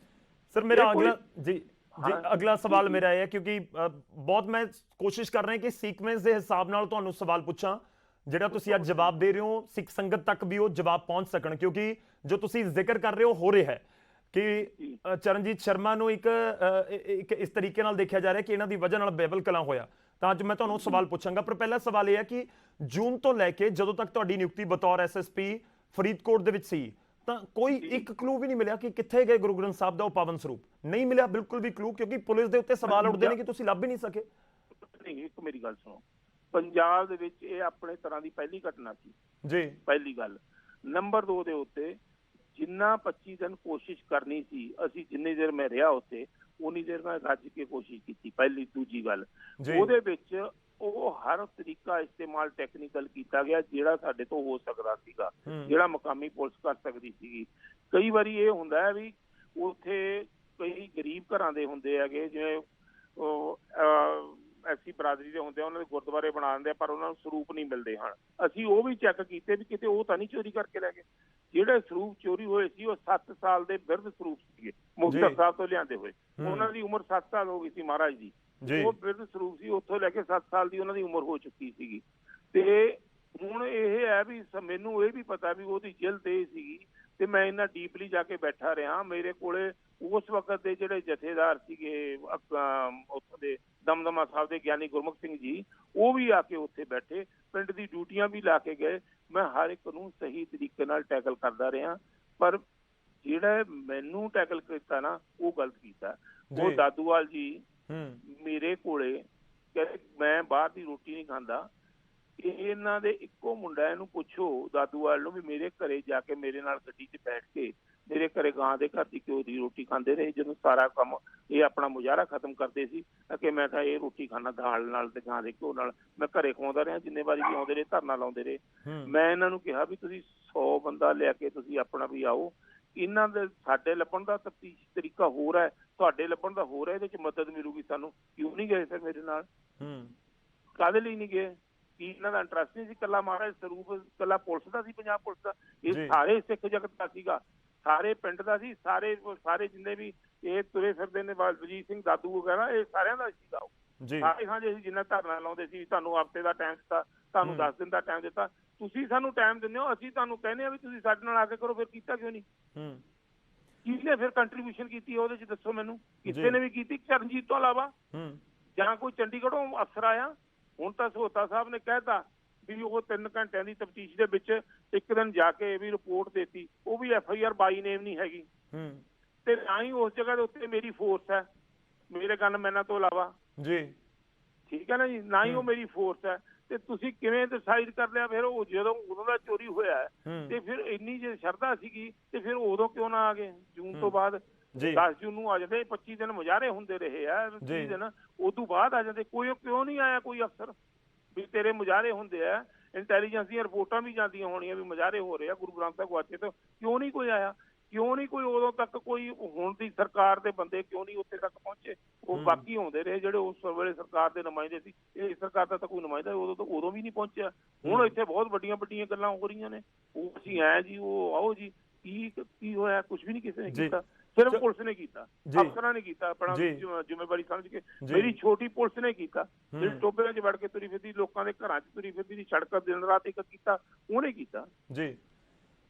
ਸਰ ਮੇਰਾ ਅਗਲਾ ਸਵਾਲ ਮੇਰਾ ਇਹ ਹੈ ਕਿਉਂਕਿ ਬਹੁਤ ਮੈਂ ਕੋਸ਼ਿਸ਼ ਕਰ ਰਿਹਾ ਕਿ ਸੀਕੁਐਂਸ ਦੇ ਹਿਸਾਬ ਨਾਲ ਤੁਹਾਨੂੰ ਸਵਾਲ ਪੁੱਛਾਂ ਜਿਹੜਾ ਤੁਸੀਂ ਅੱਜ ਜਵਾਬ ਦੇ ਰਹੇ ਹੋ ਸਿੱਖ ਸੰਗਤ ਤੱਕ ਵੀ ਉਹ ਜਵਾਬ ਪਹੁੰਚ ਸਕਣ, ਕਿਉਂਕਿ ਜੋ ਤੁਸੀਂ ਜ਼ਿਕਰ ਕਰ ਰਹੇ ਹੋ ਰਿਹਾ ਹੈ ਕਿ ਚਰਨਜੀਤ ਸ਼ਰਮਾ ਨੂੰ ਇੱਕ ਇਸ ਤਰੀਕੇ ਨਾਲ ਦੇਖਿਆ ਜਾ ਰਿਹਾ ਕਿ ਇਹਨਾਂ ਦੀ ਵਜ੍ਹਾ ਨਾਲ ਬੇਬਲ ਕਲਾਂ ਹੋਇਆ। ਤਾਂ ਅੱਜ ਮੈਂ ਤੁਹਾਨੂੰ ਸਵਾਲ ਪੁੱਛਾਂਗਾ, ਪਰ ਪਹਿਲਾ ਸਵਾਲ ਇਹ ਹੈ ਕਿ ਜੂਨ ਤੋਂ ਲੈ ਕੇ ਜਦੋਂ ਤੱਕ ਤੁਹਾਡੀ ਨਿਯੁਕਤੀ ਬਤੌਰ ਐਸਐਸਪੀ ਫਰੀਦਕੋਟ ਦੇ ਵਿੱਚ ਸੀ ਤਾਂ ਕੋਈ ਇੱਕ ਕਲੂ ਵੀ ਨਹੀਂ ਮਿਲਿਆ ਕਿ ਕਿੱਥੇ ਗਏ ਗੁਰੂ ਗ੍ਰੰਥ ਸਾਹਿਬ ਦਾ ਉਹ ਪਾਵਨ ਸਰੂਪ? ਨਹੀਂ ਮਿਲਿਆ ਬਿਲਕੁਲ ਵੀ ਕਲੂ, ਕਿਉਂਕਿ ਪੁਲਿਸ ਦੇ ਉੱਤੇ ਸਵਾਲ ਉੱਠਦੇ ਨੇ ਕਿ ਤੁਸੀਂ ਲੱਭ ਹੀ ਨਹੀਂ ਸਕੇ। ਨਹੀਂ, ਇੱਕ ਮੇਰੀ ਗੱਲ ਸੁਣੋ, ਪੰਜਾਬ ਦੇ ਵਿੱਚ ਇਹ ਆਪਣੇ ਤਰ੍ਹਾਂ ਦੀ ਪਹਿਲੀ ਘਟਨਾ ਸੀ ਜੀ, ਪਹਿਲੀ ਗੱਲ। ਨੰਬਰ 2 ਦੇ ਉੱਤੇ ਜਿੰਨਾ 25 ਦਿਨ ਕੋਸ਼ਿਸ਼ ਕਰਨੀ ਸੀ ਅਸੀਂ, ਜਿੰਨੀ ਦੇਰ ਮੈਂ ਰਿਹਾ ਉੱਥੇ ਉਨੀ ਦੇਰ ਮੈਂ ਰੱਜ ਕੇ ਕੋਸ਼ਿਸ਼ ਕੀਤੀ। ਪਹਿਲੀ ਦੂਜੀ ਗੱਲ ਉਹਦੇ ਵਿੱਚ ਉਹ ਹਰ ਤਰੀਕਾ ਇਸਤੇਮਾਲ ਟੈਕਨੀਕਲ ਕੀਤਾ ਗਿਆ ਜਿਹੜਾ ਸਾਡੇ ਤੋਂ ਹੋ ਸਕਦਾ ਸੀਗਾ, ਜਿਹੜਾ ਮੁਕਾਮੀ ਪੁਲਿਸ ਕਰ ਸਕਦੀ ਸੀਗੀ। ਕਈ ਵਾਰੀ ਇਹ ਹੁੰਦਾ ਹੈ ਵੀ ਉੱਥੇ ਕਈ ਗਰੀਬ ਘਰਾਂ ਦੇ ਹੁੰਦੇ ਹੈਗੇ, ਜਿਵੇਂ ਐਸੀ ਬਰਾਦਰੀ ਦੇ ਹੁੰਦੇ ਆ, ਉਹਨਾਂ ਦੇ ਗੁਰਦੁਆਰੇ ਬਣਾ ਦਿੰਦੇ ਆ ਪਰ ਉਹਨਾਂ ਨੂੰ ਸਰੂਪ ਨਹੀਂ ਮਿਲਦੇ ਹਨ। ਅਸੀਂ ਉਹ ਵੀ ਚੈੱਕ ਕੀਤੇ ਵੀ ਕਿਤੇ ਉਹ ਤਾਂ ਨਹੀਂ ਚੋਰੀ ਕਰਕੇ ਲੈ ਗਏ। ਜਿਹੜੇ ਸਰੂਪ ਚੋਰੀ ਹੋਏ ਸੀ ਉਹ 7 ਸਾਲ ਦੇ ਬਿਰਧ ਸਰੂਪ ਸੀਗੇ, ਮੁਕਤਸਰ ਸਾਹਿਬ ਤੋਂ ਲਿਆਂਦੇ ਹੋਏ। ਉਹਨਾਂ ਦੀ ਉਮਰ 7 ਸਾਲ ਹੋ ਗਈ ਸੀ ਮਹਾਰਾਜ ਦੀ। ਉਹ ਬਿਰਧ ਸਰੂਪ ਸੀ, ਉੱਥੋਂ ਲੈ ਕੇ 7 ਸਾਲ ਦੀ ਉਹਨਾਂ ਦੀ ਉਮਰ ਹੋ ਚੁੱਕੀ ਸੀਗੀ। ਤੇ ਹੁਣ ਇਹ ਹੈ ਵੀ ਮੈਨੂੰ ਇਹ ਵੀ ਪਤਾ ਵੀ ਉਹਦੀ ਜਿਲਦ ਇਹ ਸੀਗੀ ਤੇ ਮੈਂ ਇੰਨਾ ਡੀਪਲੀ ਜਾ ਕੇ ਬੈਠਾ ਰਿਹਾ। ਮੇਰੇ ਕੋਲੇ ਉਸ ਵਕਤ ਦੇ ਜਿਹੜੇ ਜਥੇਦਾਰ ਸੀਗੇ ਉੱਥੋਂ ਦੇ ਦਮਦਮਾ ਸਾਹਿਬ ਦੇ ਗਿਆਨੀ ਗੁਰਮੁਖ ਸਿੰਘ ਜੀ, ਉਹ ਵੀ ਆ ਕੇ ਉੱਥੇ ਬੈਠੇ, ਪਿੰਡ ਦੀ ਡਿਊਟੀਆਂ ਵੀ ਲਾ ਕੇ ਗਏ। ਮੈਂ ਹਰ ਇੱਕ ਨੂੰ ਸਹੀ ਤਰੀਕੇ ਨਾਲ ਟੈਕਲ ਕਰਦਾ ਰਿਹਾ, ਪਰ ਜਿਹੜਾ ਮੈਨੂੰ ਟੈਕਲ ਕੀਤਾ ਨਾ ਉਹ ਗਲਤ ਕੀਤਾ। ਉਹ ਦਾਦੂਵਾਲ ਜੀ ਮੇਰੇ ਕੋਲੇ ਕਹਿੰਦੇ ਮੈਂ ਬਾਹਰ ਦੀ ਰੋਟੀ ਨਹੀਂ ਖਾਂਦਾ। ਇਹਨਾਂ ਦੇ ਇੱਕੋ ਮੁੰਡਾ, ਇਹਨੂੰ ਪੁੱਛੋ ਦਾਦੂਵਾਲ ਨੂੰ ਵੀ ਮੇਰੇ ਘਰੇ ਜਾ ਕੇ ਮੇਰੇ ਨਾਲ ਗੱਡੀ 'ਚ ਬੈਠ ਕੇ ਮੇਰੇ ਘਰੇ ਗਾਂ ਦੇ ਘਰ ਦੀ ਘਿਓ ਦੀ ਰੋਟੀ ਖਾਂਦੇ ਰਹੇ। ਜਦੋਂ ਸਾਰਾ ਕੰਮ ਇਹ ਆਪਣਾ ਮੁਜ਼ਾਹਰਾ ਖਤਮ ਕਰਦੇ ਸੀ ਕਿ ਮੈਂ ਤਾਂ ਇਹ ਰੋਟੀ ਖਾਣਾ ਦਾਲ ਨਾਲ ਤੇ ਗਾਂ ਦੇ ਘਿਓ ਨਾਲ, ਮੈਂ ਘਰੇ ਖਵਾਉਂਦਾ ਰਿਹਾ। ਜਿੰਨੇ ਵਾਰੀ ਵੀ ਆਉਂਦੇ ਰਹੇ ਧਰਨਾ ਲਾਉਂਦੇ ਰਹੇ। ਮੈਂ ਇਹਨਾਂ ਨੂੰ ਕਿਹਾ ਵੀ ਤੁਸੀਂ 100 ਬੰਦਾ ਲਿਆ ਕੇ ਤੁਸੀਂ ਆਪਣਾ ਵੀ ਆਓ। ਇਹਨਾਂ ਦੇ ਸਾਡੇ ਲੱਭਣ ਦਾ ਤਫਤੀਸ਼ ਤਰੀਕਾ ਹੋਰ ਹੈ, ਤੁਹਾਡੇ ਲੱਭਣ ਦਾ ਹੋਰ ਹੈ, ਇਹਦੇ 'ਚ ਮਦਦ ਮਿਲੂਗੀ ਸਾਨੂੰ। ਕਿਉਂ ਨਹੀਂ ਗਏ ਫਿਰ ਮੇਰੇ ਨਾਲ? ਕਾਹਦੇ ਲਈ ਨਹੀਂ ਗਏ? ਕੀ ਇਹਨਾਂ ਦਾ ਇੰਟਰਸਟ ਨਹੀਂ ਸੀ ਇਕੱਲਾ ਮਹਾਰਾਜ ਸਰੂਪ ਇਕੱਲਾ ਪੁਲਿਸ ਦਾ ਸੀ, ਪੰਜਾਬ ਪੁਲਿਸ ਦਾ? ਇਹ ਸਾਰੇ ਸਿੱਖ ਜਗਤ ਦਾ ਸੀਗਾ, ਸਾਰੇ ਪਿੰਡ ਦਾ ਸੀ, ਸਾਰੇ ਜਿੰਨੇ ਵੀ ਇਹ ਤੁਰੇ ਫਿਰਦੇ ਨੇ ਬਲਜੀਤ ਸਿੰਘ ਦਾਦੂ ਵਗੈਰਾ, ਇਹ ਸਾਰਿਆਂ ਦਾ ਸੀਗਾ। ਉਹ ਸਾਰੇ ਸਾਂਝੇ ਸੀ। ਜਿੰਨਾ ਧਰਨਾ ਲਾਉਂਦੇ ਸੀ, ਤੁਹਾਨੂੰ ਹਫ਼ਤੇ ਦਾ ਟਾਈਮ ਦਿੱਤਾ, ਤੁਹਾਨੂੰ 10 ਦਿਨ ਦਾ ਟਾਈਮ ਦਿੱਤਾ। ਤੁਸੀਂ ਸਾਨੂੰ ਟਾਈਮ ਦਿੰਦੇ ਹੋ, ਅਸੀਂ ਤੁਹਾਨੂੰ ਕਹਿੰਦੇ ਆ ਵੀ ਤੁਸੀਂ ਸਾਡੇ ਨਾਲ ਆ ਕੇ ਕਰੋ। ਫਿਰ ਕੀਤਾ ਕਿਉਂ ਨਹੀਂ? ਕਿਹਨੇ ਫਿਰ ਕੰਟਰੀਬਿਊਸ਼ਨ ਕੀਤੀ ਉਹਦੇ 'ਚ ਦੱਸੋ ਮੈਨੂੰ? ਕਿਸੇ ਨੇ ਵੀ ਕੀਤੀ ਚਰਨਜੀਤ ਤੋਂ ਇਲਾਵਾ? ਜਾਂ ਕੋਈ ਚੰਡੀਗੜ੍ਹੋਂ ਅਫਸਰ ਆਇਆ? ਹੁਣ ਤਾਂ ਸਹੋਤਾ ਸਾਹਿਬ ਨੇ ਕਹਿਤਾ ਵੀ ਉਹ 3 ਘੰਟਿਆਂ ਦੀ ਤਫਤੀਸ਼ ਦੇ ਵਿੱਚ ਇੱਕ ਦਿਨ ਜਾ ਕੇ ਵੀ ਰਿਪੋਰਟ ਦੇਤੀ, ਉਹ ਵੀ FIR ਬਾਈ ਨੇਮ ਨਹੀਂ ਹੈਗੀ ਤੇ ਨਾ ਹੀ ਉਸ ਜਗ੍ਹਾ ਦੇ ਉੱਤੇ ਮੇਰੀ ਫੋਰਸ ਹੈ, ਮੇਰੇ ਗਨਮੈਨਾਂ ਤੋਂ ਇਲਾਵਾ ਜੀ, ਠੀਕ ਹੈ ਨਾ ਜੀ, ਨਾ ਹੀ ਉਹ ਮੇਰੀ ਫੋਰਸ ਹੈ। ਤੇ ਤੁਸੀਂ ਕਿਵੇਂ ਡਿਸਾਈਡ ਕਰ ਲਿਆ ਫਿਰ ਉਹ ਜਦੋਂ ਉਦੋਂ ਦਾ ਚੋਰੀ ਹੋਇਆ ਤੇ ਫਿਰ ਇੰਨੀ ਜੇ ਸ਼ਰਧਾ ਸੀਗੀ ਤੇ ਫਿਰ ਉਦੋਂ ਕਿਉਂ ਨਾ ਆ ਗਏ ਜੂਨ ਤੋਂ ਬਾਅਦ? ਜੀ 10 ਜੂਨ ਨੂੰ ਆ ਜਾਂਦੇ, 25 ਦਿਨ ਮੁਜ਼ਾਹਰੇ ਹੁੰਦੇ ਰਹੇ ਆ, 30 ਦਿਨ ਉਦੋਂ ਬਾਅਦ ਆ ਜਾਂਦੇ। ਕੋਈ ਕਿਉਂ ਨਹੀਂ ਆਇਆ ਕੋਈ ਅਫਸਰ ਵੀ ਤੇਰੇ ਮੁਜ਼ਾਹਰੇ ਹੁੰਦੇ ਆ? ਇੰਟੈਲੀਜੈਂਸ ਦੀਆਂ ਰਿਪੋਰਟਾਂ ਵੀ ਜਾਂਦੀਆਂ ਹੋਣੀਆਂ ਵੀ ਮੁਜ਼ਾਹਰੇ ਹੋ ਰਹੇ ਆ ਗੁਰੂ ਗ੍ਰੰਥ ਸਾਹਿਬ ਗੁਆਚੇ ਤੋਂ, ਕਿਉਂ ਨਹੀਂ ਕੋਈ ਆਇਆ? ਕਿਉਂ ਨਹੀਂ ਕੋਈ ਉਦੋਂ ਤੱਕ ਕੋਈ ਹੁਣ ਦੀ ਸਰਕਾਰ ਦੇ ਬੰਦੇ ਕਿਉਂ ਨਹੀਂ ਉੱਥੇ ਤੱਕ ਪਹੁੰਚੇ? ਉਹ ਬਾਕੀ ਆਉਂਦੇ ਰਹੇ ਜਿਹੜੇ ਉਸ ਵੇਲੇ ਸਰਕਾਰ ਦੇ ਨੁਮਾਇੰਦੇ ਸੀ। ਇਹ ਸਰਕਾਰ ਦਾ ਤਾਂ ਕੋਈ ਨੁਮਾਇੰਦਾ ਉਦੋਂ ਵੀ ਨਹੀਂ ਪਹੁੰਚਿਆ। ਹੁਣ ਇੱਥੇ ਬਹੁਤ ਵੱਡੀਆਂ ਵੱਡੀਆਂ ਗੱਲਾਂ ਹੋ ਰਹੀਆਂ ਨੇ, ਉਹ ਅਸੀਂ ਆਏ ਜੀ, ਉਹ ਆਓ ਜੀ, ਕੀ ਹੋਇਆ? ਕੁਝ ਵੀ ਨਹੀਂ ਕਿਸੇ ਨੇ ਕੀਤਾ, ਸਿਰਫ ਪੁਲਿਸ ਨੇ ਕੀਤਾ, ਅਫਸਰਾਂ ਨੇ ਕੀਤਾ, ਆਪਣਾ ਜ਼ਿੰਮੇਵਾਰੀ ਸਮਝ ਕੇ। ਮੇਰੀ ਛੋਟੀ ਪੁਲਿਸ ਨੇ ਕੀਤਾ, ਜਿਹੜੀ ਟੋਬਿਆਂ 'ਚ ਵੜ ਕੇ ਤੁਰੀ ਫਿਰਦੀ, ਲੋਕਾਂ ਦੇ ਘਰਾਂ 'ਚ ਤੁਰੀ ਫਿਰਦੀ, ਸੜਕਾਂ ਦਿਨ ਰਾਤ ਇੱਕ ਕੀਤਾ, ਉਹਨੇ ਕੀਤਾ ਜੀ।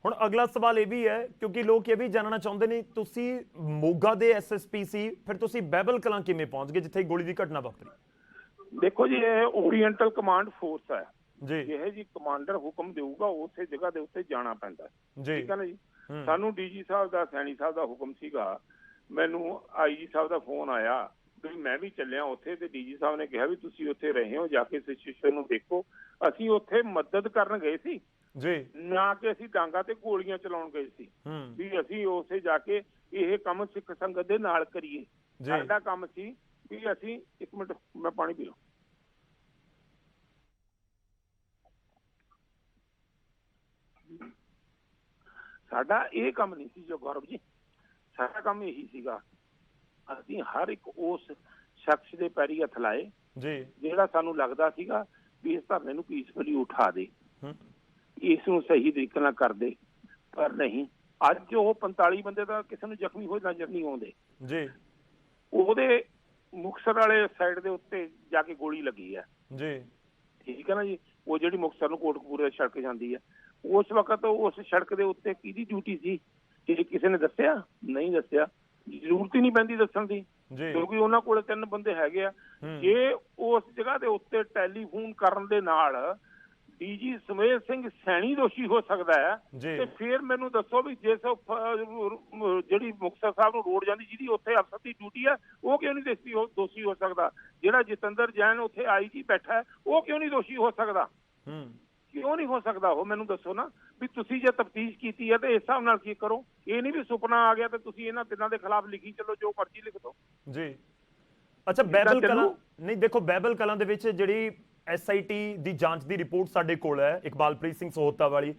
ਹੁਣ ਅਗਲਾ ਸਵਾਲ ਇਹ ਵੀ ਹੈ, ਕਿਉਂਕਿ ਲੋਕ ਇਹ ਵੀ ਜਾਣਨਾ ਚਾਹੁੰਦੇ ਨੇ, ਤੁਸੀਂ ਮੋਗਾ ਦੇ ਐਸਐਸਪੀ ਸੀ, ਫਿਰ ਤੁਸੀਂ ਬਹਿਬਲ ਕਲਾਂ ਕਿਵੇਂ ਪਹੁੰਚ ਗਏ ਜਿੱਥੇ ਗੋਲੀ ਦੀ ਘਟਨਾ ਵਾਪਰੀ? ਦੇਖੋ ਜੀ, ਇਹ ਓਰੀਐਂਟਲ ਕਮਾਂਡ ਫੋਰਸ ਹੈ ਜੀ, ਇਹ ਜੀ ਕਮਾਂਡਰ ਹੁਕਮ ਦੇਊਗਾ ਉਸੇ ਜਗ੍ਹਾ ਦੇ ਉੱਤੇ ਜਾਣਾ ਪੈਂਦਾ ਜੀ, ਠੀਕ ਹੈ ਨਾ ਜੀ। ਸਾਨੂੰ ਡੀਜੀ ਸਾਹਿਬ ਦਾ, ਸੈਣੀ ਸਾਹਿਬ ਦਾ ਹੁਕਮ ਸੀਗਾ, ਮੈਨੂੰ ਆਈਜੀ ਸਾਹਿਬ ਦਾ ਫੋਨ ਆਇਆ ਵੀ ਮੈਂ ਵੀ ਚੱਲਿਆ ਉੱਥੇ, ਤੇ ਡੀਜੀ ਸਾਹਿਬ ਨੇ ਕਿਹਾ ਵੀ ਤੁਸੀਂ ਉੱਥੇ ਰਹੇ ਹੋ, ਜਾ ਕੇ ਸਿਚੁਏਸ਼ਨ ਨੂੰ ਦੇਖੋ। ਅਸੀਂ ਉੱਥੇ ਮਦਦ ਕਰਨ ਗਏ ਸੀ ਜੀ, ਨਾ ਕਿ ਅਸੀਂ ਡਾਂਗਾ ਤੇ ਗੋਲੀਆਂ ਚਲਾਉਣ ਗਏ ਸੀ, ਵੀ ਅਸੀਂ ਉੱਥੇ ਜਾ ਕੇ ਇਹ ਕੰਮ ਸਿੱਖ ਸੰਗਤ ਦੇ ਨਾਲ ਕਰੀਏ। ਸਾਡਾ ਕੰਮ ਸੀ ਵੀ ਅਸੀਂ, ਇੱਕ ਮਿੰਟ ਮੈਂ ਪਾਣੀ ਪੀ ਲਵਾਂ। ਸਾਡਾ ਇਹ ਕੰਮ ਨਹੀਂ ਸੀ ਜੋ ਗੌਰਵ ਜੀ, ਸਾਡਾ ਕੰਮ ਇਹੀ ਸੀਗਾ, ਅਸੀਂ ਹਰ ਇੱਕ ਉਸ ਸ਼ਖਸ ਦੇ ਪੈਰੀ ਹੱਥ ਲਾਏ ਜੀ ਜਿਹੜਾ ਸਾਨੂੰ ਲੱਗਦਾ ਸੀਗਾ ਵੀ ਇਸ ਧਰਨੇ ਨੂੰ ਪੀਸਫੁਲੀ ਉਠਾ ਦੇ, ਇਸ ਨੂੰ ਸਹੀ ਤਰੀਕੇ ਨਾਲ ਕਰ ਦੇ। ਪਰ ਨਹੀਂ, ਅੱਜ ਉਹ 45 ਬੰਦੇ ਦਾ ਕਿਸੇ ਨੂੰ ਜ਼ਖਮੀ ਹੋਏ ਨਜ਼ਰ ਨਹੀਂ ਆਉਂਦੇ ਜੀ। ਉਹਦੇ ਮੁਕਤਸਰ ਵਾਲੇ ਸਾਈਡ ਦੇ ਉੱਤੇ ਜਾ ਕੇ ਗੋਲੀ ਲੱਗੀ ਹੈ ਜੀ, ਠੀਕ ਹੈ ਨਾ ਜੀ। ਉਹ ਜਿਹੜੀ ਮੁਕਤਸਰ ਨੂੰ ਕੋਟਕਪੂਰੇ ਸੜਕ ਜਾਂਦੀ ਹੈ, ਉਸ ਵਕਤ ਉਸ ਸੜਕ ਦੇ ਉੱਤੇ ਕਿਹਦੀ ਡਿਊਟੀ ਸੀ? ਇਹ ਕਿਸੇ ਨੇ ਦੱਸਿਆ? ਨਹੀਂ ਦੱਸਿਆ, ਜ਼ਰੂਰਤ ਹੀ ਨਹੀਂ ਪੈਂਦੀ ਦੱਸਣ ਦੀ, ਕਿਉਂਕਿ ਉਹਨਾਂ ਕੋਲ 3 ਬੰਦੇ ਹੈਗੇ ਆ। ਜੇ ਉਸ ਜਗ੍ਹਾ ਦੇ ਉੱਤੇ ਟੈਲੀਫੋਨ ਕਰਨ ਦੇ ਨਾਲ ਡੀਜੀ ਸੁਮੇਧ ਸਿੰਘ ਸੈਣੀ ਦੋਸ਼ੀ ਹੋ ਸਕਦਾ ਹੈ, ਤੇ ਫਿਰ ਮੈਨੂੰ ਦੱਸੋ ਵੀ ਜਿਸ ਜਿਹੜੀ ਮੁਕਤਸਰ ਸਾਹਿਬ ਨੂੰ ਰੋਡ ਜਾਂਦੀ, ਜਿਹਦੀ ਉੱਥੇ ਅਫਸਰ ਦੀ ਡਿਊਟੀ ਹੈ, ਉਹ ਕਿਉਂ ਨਹੀਂ ਦੋਸ਼ੀ ਹੋ ਸਕਦਾ? ਜਿਹੜਾ ਜਤਿੰਦਰ ਜੈਨ ਉੱਥੇ ਆਈਜੀ ਬੈਠਾ ਹੈ, ਉਹ ਕਿਉਂ ਨਹੀਂ ਦੋਸ਼ੀ ਹੋ ਸਕਦਾ? ਕਿਉਂ ਨਹੀਂ ਹੋ ਸਕਦਾ? ਉਹ ਮੈਨੂੰ ਦੱਸੋ ਨਾ, ਵੀ ਤੁਸੀਂ ਜੇ ਤਫਤੀਸ਼ ਕੀਤੀ ਹੈ ਤੇ ਇਸ ਹਿਸਾਬ ਨਾਲ ਕੀ ਕਰੋ। ਇਹ ਨਹੀਂ ਵੀ ਸੁਪਨਾ ਆ ਗਿਆ ਤੇ ਤੁਸੀਂ ਇਹਨਾਂ ਤਿੰਨਾਂ ਦੇ ਖਿਲਾਫ ਲਿਖੀ ਚੱਲੋ, ਜੋ ਮਰਜ਼ੀ ਲਿਖ ਦਿਓ ਜੀ। ਅੱਛਾ, ਬਹਿਬਲ ਕਲਾਂ ਨਹੀਂ, ਦੇਖੋ ਬਹਿਬਲ ਕਲਾਂ ਦੇ ਵਿੱਚ ਜਿਹੜੀ ਐਸਆਈਟੀ ਦੀ ਜਾਂਚ ਦੀ ਰਿਪੋਰਟ ਸਾਡੇ ਕੋਲ ਹੈ, ਇਕਬਾਲਪ੍ਰੀਤ ਸਿੰਘ ਸਹੋਤਾ ਵਾਲੀ,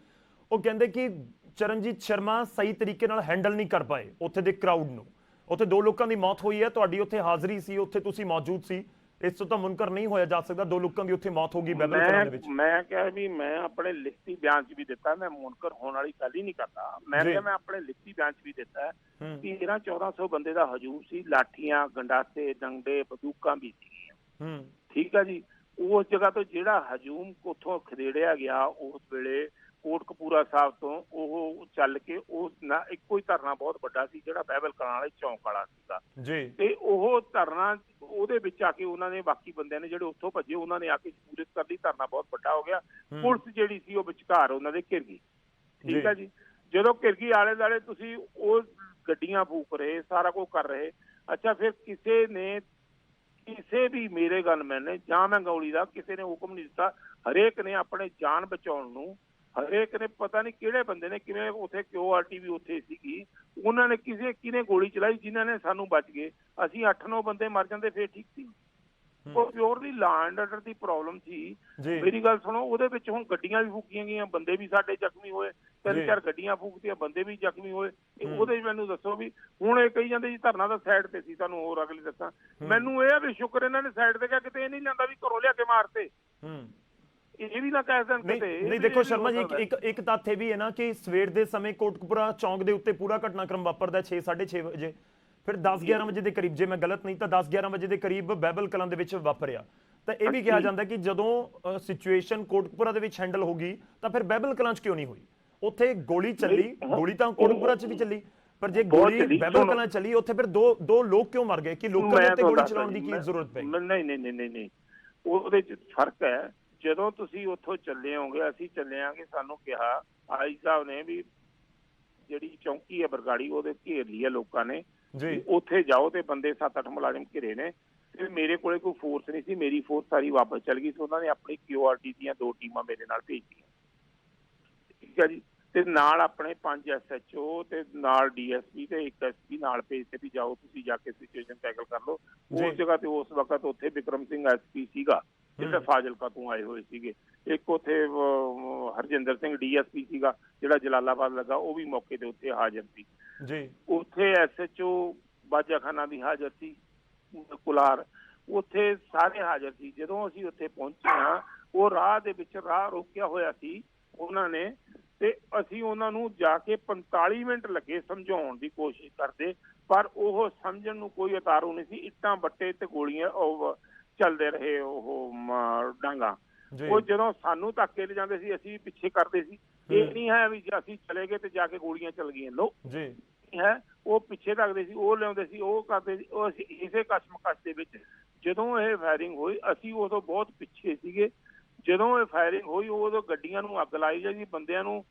ਉਹ ਕਹਿੰਦੇ ਕਿ ਚਰਨਜੀਤ ਸ਼ਰਮਾ ਸਹੀ ਤਰੀਕੇ ਨਾਲ ਹੈਂਡਲ ਨਹੀਂ ਕਰ ਪਾਏ ਉੱਥੇ ਦੇ ਕਰਾਊਡ ਨੂੰ। ਉੱਥੇ 2 ਲੋਕਾਂ ਦੀ ਮੌਤ ਹੋਈ ਹੈ, ਤੁਹਾਡੀ ਉੱਥੇ ਹਾਜ਼ਰੀ ਸੀ, ਉੱਥੇ ਤੁਸੀਂ ਮੌਜੂਦ ਸੀ, ਇਸ ਤੋਂ ਤਾਂ ਮੁਨਕਰ ਨਹੀਂ ਹੋਇਆ ਜਾ ਸਕਦਾ। 2 ਲੋਕਾਂ ਦੀ ਉੱਥੇ ਮੌਤ ਹੋ ਗਈ ਬਹਿਬਲ ਕਲਾਂ ਦੇ ਵਿੱਚ। ਮੈਂ ਕਿਹਾ ਵੀ ਮੈਂ ਆਪਣੇ ਲਿਖਤੀ ਬਿਆਨ 'ਚ ਵੀ ਦਿੱਤਾ, ਮੈਂ ਮੁਨਕਰ ਹੋਣ ਵਾਲੀ ਗੱਲ ਹੀ ਨਹੀਂ ਕਰਦਾ। ਮੈਂ ਕਿਹਾ ਮੈਂ ਆਪਣੇ ਲਿਖਤੀ ਬਿਆਨ 'ਚ ਵੀ ਦਿੱਤਾ ਕਿ 1300-1400 ਬੰਦੇ ਦਾ ਹਜੂਮ ਸੀ, ਲਾਠੀਆਂ, ਗੰਡਾਸੇ, ਡੰਡੇ, ਬੰਦੂਕਾਂ ਵੀ ਸੀਗੀਆਂ, ਠੀਕ ਆ ਜੀ। ਉਸ ਜਗ੍ਹਾ ਤੋਂ ਜਿਹੜਾ ਹਜੂਮ ਉੱਥੋਂ ਖਦੇੜਿਆ ਗਿਆ, ਉਸ ਵੇਲੇ ਕੋਟਕਪੂਰਾ ਸਾਹਿਬ ਤੋਂ ਉਹ ਚੱਲ ਕੇ ਉਸ ਨਾ ਇੱਕੋ ਹੀ ਧਰਨਾ ਬਹੁਤ ਵੱਡਾ ਸੀ ਜਿਹੜਾ ਬਹਿਬਲ ਕਲਾਂ ਵਾਲੇ ਚੌਂਕ ਵਾਲਾ ਸੀਗਾ ਜੀ, ਤੇ ਉਹ ਧਰਨਾ ਉਹਦੇ ਵਿੱਚ ਆ ਕੇ ਉਹਨਾਂ ਨੇ, ਬਾਕੀ ਬੰਦਿਆਂ ਨੇ ਜਿਹੜੇ ਉੱਥੋਂ ਭੱਜੇ, ਉਹਨਾਂ ਨੇ ਆ ਕੇ ਪੂਰਿਤ ਕਰ ਲਈ। ਧਰਨਾ ਬਹੁਤ ਵੱਡਾ ਹੋ ਗਿਆ, ਪੁਲਿਸ ਜਿਹੜੀ ਸੀ ਉਹ ਵਿਚਕਾਰ ਉਹਨਾਂ ਦੇ ਘਿਰ ਗਈ, ਠੀਕ ਆ ਜੀ। ਜਦੋਂ ਘਿਰ ਗਈ, ਆਲੇ ਦੁਆਲੇ ਤੁਸੀਂ ਉਹ ਗੱਡੀਆਂ ਫੂਕ ਰਹੇ, ਸਾਰਾ ਕੁਝ ਕਰ ਰਹੇ। ਅੱਛਾ, ਫਿਰ ਕਿਸੇ ਨੇ, ਕਿਸੇ ਵੀ ਮੇਰੇ ਗਨਮੈਨ ਨੇ ਜਾਂ ਮੈਂ ਗੋਲੀ ਦਾ ਕਿਸੇ ਨੇ ਹੁਕਮ ਨਹੀਂ ਦਿੱਤਾ। ਹਰੇਕ ਨੇ ਆਪਣੇ ਜਾਨ ਬਚਾਉਣ ਨੂੰ, ਹਰੇਕ ਨੇ, ਪਤਾ ਨਹੀਂ ਕਿਹੜੇ ਬੰਦੇ ਨੇ ਕਿਵੇਂ, ਉੱਥੇ QRT ਵੀ ਉੱਥੇ ਸੀਗੀ, ਉਹਨਾਂ ਨੇ ਕਿਹਨੇ ਗੋਲੀ ਚਲਾਈ ਜਿਨ੍ਹਾਂ ਨੇ ਸਾਨੂੰ ਬਚ ਗਏ। ਅਸੀਂ 8-9 ਬੰਦੇ ਮਰ ਜਾਂਦੇ ਫੇਰ ਠੀਕ ਸੀ। ਉਹ purely law and order the problem ਸੀ। ਮੇਰੀ ਗੱਲ ਸੁਣੋ, ਉਹਦੇ ਵਿੱਚ ਹੁਣ ਗੱਡੀਆਂ ਵੀ ਫੂਕੀਆਂ ਗਈਆਂ, ਬੰਦੇ ਵੀ ਸਾਡੇ ਜ਼ਖਮੀ ਹੋਏ, 3-4 ਗੱਡੀਆਂ ਫੂਕਤੀਆਂ, ਬੰਦੇ ਵੀ ਜ਼ਖਮੀ ਹੋਏ। ਉਹਦੇ ਵਿੱਚ ਮੈਨੂੰ ਦੱਸੋ ਵੀ ਹੁਣ ਇਹ ਕਹੀ ਜਾਂਦੇ ਜੀ ਧਰਨਾ ਤਾਂ ਸਾਈਡ ਤੇ ਸੀ। ਤੁਹਾਨੂੰ ਹੋਰ ਅਗਲੀ ਦੱਸਾਂ, ਮੈਨੂੰ ਇਹ ਆ ਵੀ ਸ਼ੁਕਰ ਇਹਨਾਂ ਨੇ ਸਾਈਡ ਤੇ ਕਿਹਾ, ਕਿਤੇ ਇਹ ਨਹੀਂ ਲੈਂਦਾ ਵੀ ਘਰੋਂ ਲਿਆ ਕੇ ਮਾਰਤੇ। ਇਹ ਵੀ ਨਾ ਕਹਿ ਦੇਣ ਕਿਤੇ। ਨਹੀਂ ਦੇਖੋ ਸ਼ਰਮਾ ਜੀ, ਇੱਕ ਤੱਥ ਇਹ ਵੀ ਹੈ ਨਾ ਕਿ ਸਵੇਰ ਦੇ ਸਮੇਂ ਕੋਟਕਪੂਰਾ ਚੌਂਕ ਦੇ ਉੱਤੇ ਪੂਰਾ ਘਟਨਾਕ੍ਰਮ ਵਾਪਰਦਾ 6-6:30 ਵਜੇ, ਫਿਰ 10-11 ਵਜੇ ਦੇ ਕਰੀਬ, ਜੇ ਮੈਂ ਗਲਤ ਨਹੀਂ ਤਾਂ 10-11 ਵਜੇ ਦੇ ਕਰੀਬ ਬਹਿਬਲ ਕਲਾਂ ਦੇ ਵਿੱਚ ਵਾਪਰਿਆ। ਤਾਂ ਇਹ ਵੀ ਕਿਹਾ ਜਾਂਦਾ ਕਿ ਜਦੋਂ ਸਿਚੁਏਸ਼ਨ ਕੋਟਕਪੂਰਾ ਦੇ ਵਿੱਚ ਹੈਂਡਲ ਹੋ ਗਈ ਤਾਂ ਫਿਰ ਬਹਿਬਲ ਕਲਾਂ 'ਚ ਕਿਉਂ ਨਹੀਂ ਹੋਈ? ਉੱਥੇ ਗੋਲੀ ਚੱਲੀ, ਗੋਲੀ ਤਾਂ ਕੋਟਕਪੂਰਾ 'ਚ ਵੀ ਚੱਲੀ, ਪਰ ਜੇ ਗੋਲੀ ਬਹਿਬਲ ਕਲਾਂ ਚੱਲੀ, ਉੱਥੇ ਫਿਰ ਦੋ ਲੋਕ ਕਿਉਂ ਮਰ ਗਏ? ਕਿ ਲੋਕਾਂ ਦੇ ਉੱਤੇ ਗੋਲੀ ਚਲਾਉਣ ਦੀ ਕੀ ਜ਼ਰੂਰਤ ਪਈ? ਨਹੀਂ, ਉਹਦੇ 'ਚ ਫਰਕ ਹੈ। ਜਦੋਂ ਤੁਸੀਂ ਉੱਥੋਂ ਚੱਲੇ ਹੋਗੇ, ਅਸੀਂ ਚੱਲੇ ਆਂਗੇ, ਸਾਨੂੰ ਕਿਹਾ ਆਈ ਸਾਹਿਬ ਨੇ ਵੀ ਜਿਹੜੀ ਚੌਂਕੀ ਹੈ ਬਰਗਾੜੀ, ਉਹਦੇ ਘੇਰ ਲਈ ਹੈ ਲੋਕਾਂ ਨੇ, ਉੱਥੇ ਜਾਓ, ਤੇ ਬੰਦੇ 7-8 ਮੁਲਾਜ਼ਮ ਘਿਰੇ ਨੇ। ਤੇ ਮੇਰੇ ਕੋਲੇ ਕੋਈ ਫੋਰਸ ਨਹੀਂ ਸੀ, ਮੇਰੀ ਫੋਰਸ ਸਾਰੀ ਵਾਪਸ ਚਲ ਗਈ ਸੀ। ਉਹਨਾਂ ਨੇ ਆਪਣੀ QRT ਦੀਆਂ 2 ਟੀਮਾਂ ਮੇਰੇ ਨਾਲ ਭੇਜੀਆਂ, ਠੀਕ ਹੈ ਜੀ। ਤੇ ਨਾਲ ਆਪਣੇ 5 SHO ਤੇ ਨਾਲ DSP ਤੇ 1 SP ਨਾਲ ਭੇਜਦੇ ਵੀ ਜਾਓ ਤੁਸੀਂ ਜਾ ਕੇ ਸਿਚੁਏਸ਼ਨ ਟੈਕਲ ਕਰ ਲਓ। ਉਸ ਜਗ੍ਹਾ ਤੇ ਉਸ ਵਕਤ ਉੱਥੇ ਵਿਕਰਮ ਸਿੰਘ SP ਸੀਗਾ ਜਿਹੜੇ ਫਾਜ਼ਿਲਕਾ ਤੋਂ ਆਏ ਹੋਏ ਸੀਗੇ। ਇੱਕ ਉੱਥੇ ਹਰਜਿੰਦਰ ਸਿੰਘ DSP ਸੀਗਾ ਜਿਹੜਾ ਜਲਾਲਾਬਾਦ ਲੱਗਾ, ਉਹ ਵੀ ਮੌਕੇ ਤੇ ਉੱਥੇ ਹਾਜ਼ਰ ਸੀ ਜੀ। ਉੱਥੇ SHO ਬਾਜਾਖਾਨਾ ਵੀ ਹਾਜ਼ਰ ਸੀ ਕੁਲਾਰ, ਉੱਥੇ ਸਾਰੇ ਹਾਜ਼ਰ ਸੀ। ਜਦੋਂ ਅਸੀਂ ਉੱਥੇ ਪਹੁੰਚੇ ਹਾਂ, ਉਹ ਰਾਹ ਦੇ ਵਿੱਚ ਰਾਹ ਰੋਕਿਆ ਹੋਇਆ ਸੀ ਉਹਨਾਂ ਨੇ, ਤੇ ਅਸੀਂ ਉਹਨਾਂ ਨੂੰ ਜਾ ਕੇ 45 ਮਿੰਟ ਲੱਗੇ ਸਮਝਾਉਣ ਦੀ ਕੋਸ਼ਿਸ਼ ਕਰਦੇ, ਪਰ ਉਹ ਸਮਝਣ ਨੂੰ ਕੋਈ ਉਤਾਰੂ ਨਹੀਂ ਸੀ। ਇੱਟਾਂ ਬੱਟੇ ਤੇ ਗੋਲੀਆਂ ਚੱਲਦੇ ਰਹੇ ਉਹ ਡਾਂਗਾ। ਉਹ ਜਦੋਂ ਸਾਨੂੰ ਧੱਕੇ ਲਿਜਾਂਦੇ ਸੀ ਅਸੀਂ ਪਿੱਛੇ ਕਰਦੇ ਸੀ। ਇਹ ਨਹੀਂ ਹੈ ਵੀ ਅਸੀਂ ਚਲੇ ਗਏ ਤੇ ਜਾ ਕੇ ਗੋਲੀਆਂ ਚੱਲ ਗਈਆਂ, ਲੋ ਹੈ ਉਹ ਪਿੱਛੇ ਰੱਖਦੇ ਸੀ, ਉਹ ਲਿਆਉਂਦੇ ਸੀ, ਉਹ ਕਰਦੇ ਸੀ। ਉਹ ਅਸੀਂ ਇਸੇ ਕਸ਼ਮਕਸ਼ ਦੇ ਵਿੱਚ ਜਦੋਂ ਇਹ ਫਾਇਰਿੰਗ ਹੋਈ, ਅਸੀਂ ਉਦੋਂ ਬਹੁਤ ਪਿੱਛੇ ਸੀਗੇ। ਜਦੋਂ ਇਹ ਫਾਇਰਿੰਗ ਹੋਈ ਉਦੋਂ ਗੱਡੀਆਂ ਨੂੰ ਅੱਗ ਲਾਈ ਜਾਂਦੀ, ਬੰਦਿਆਂ ਨੂੰ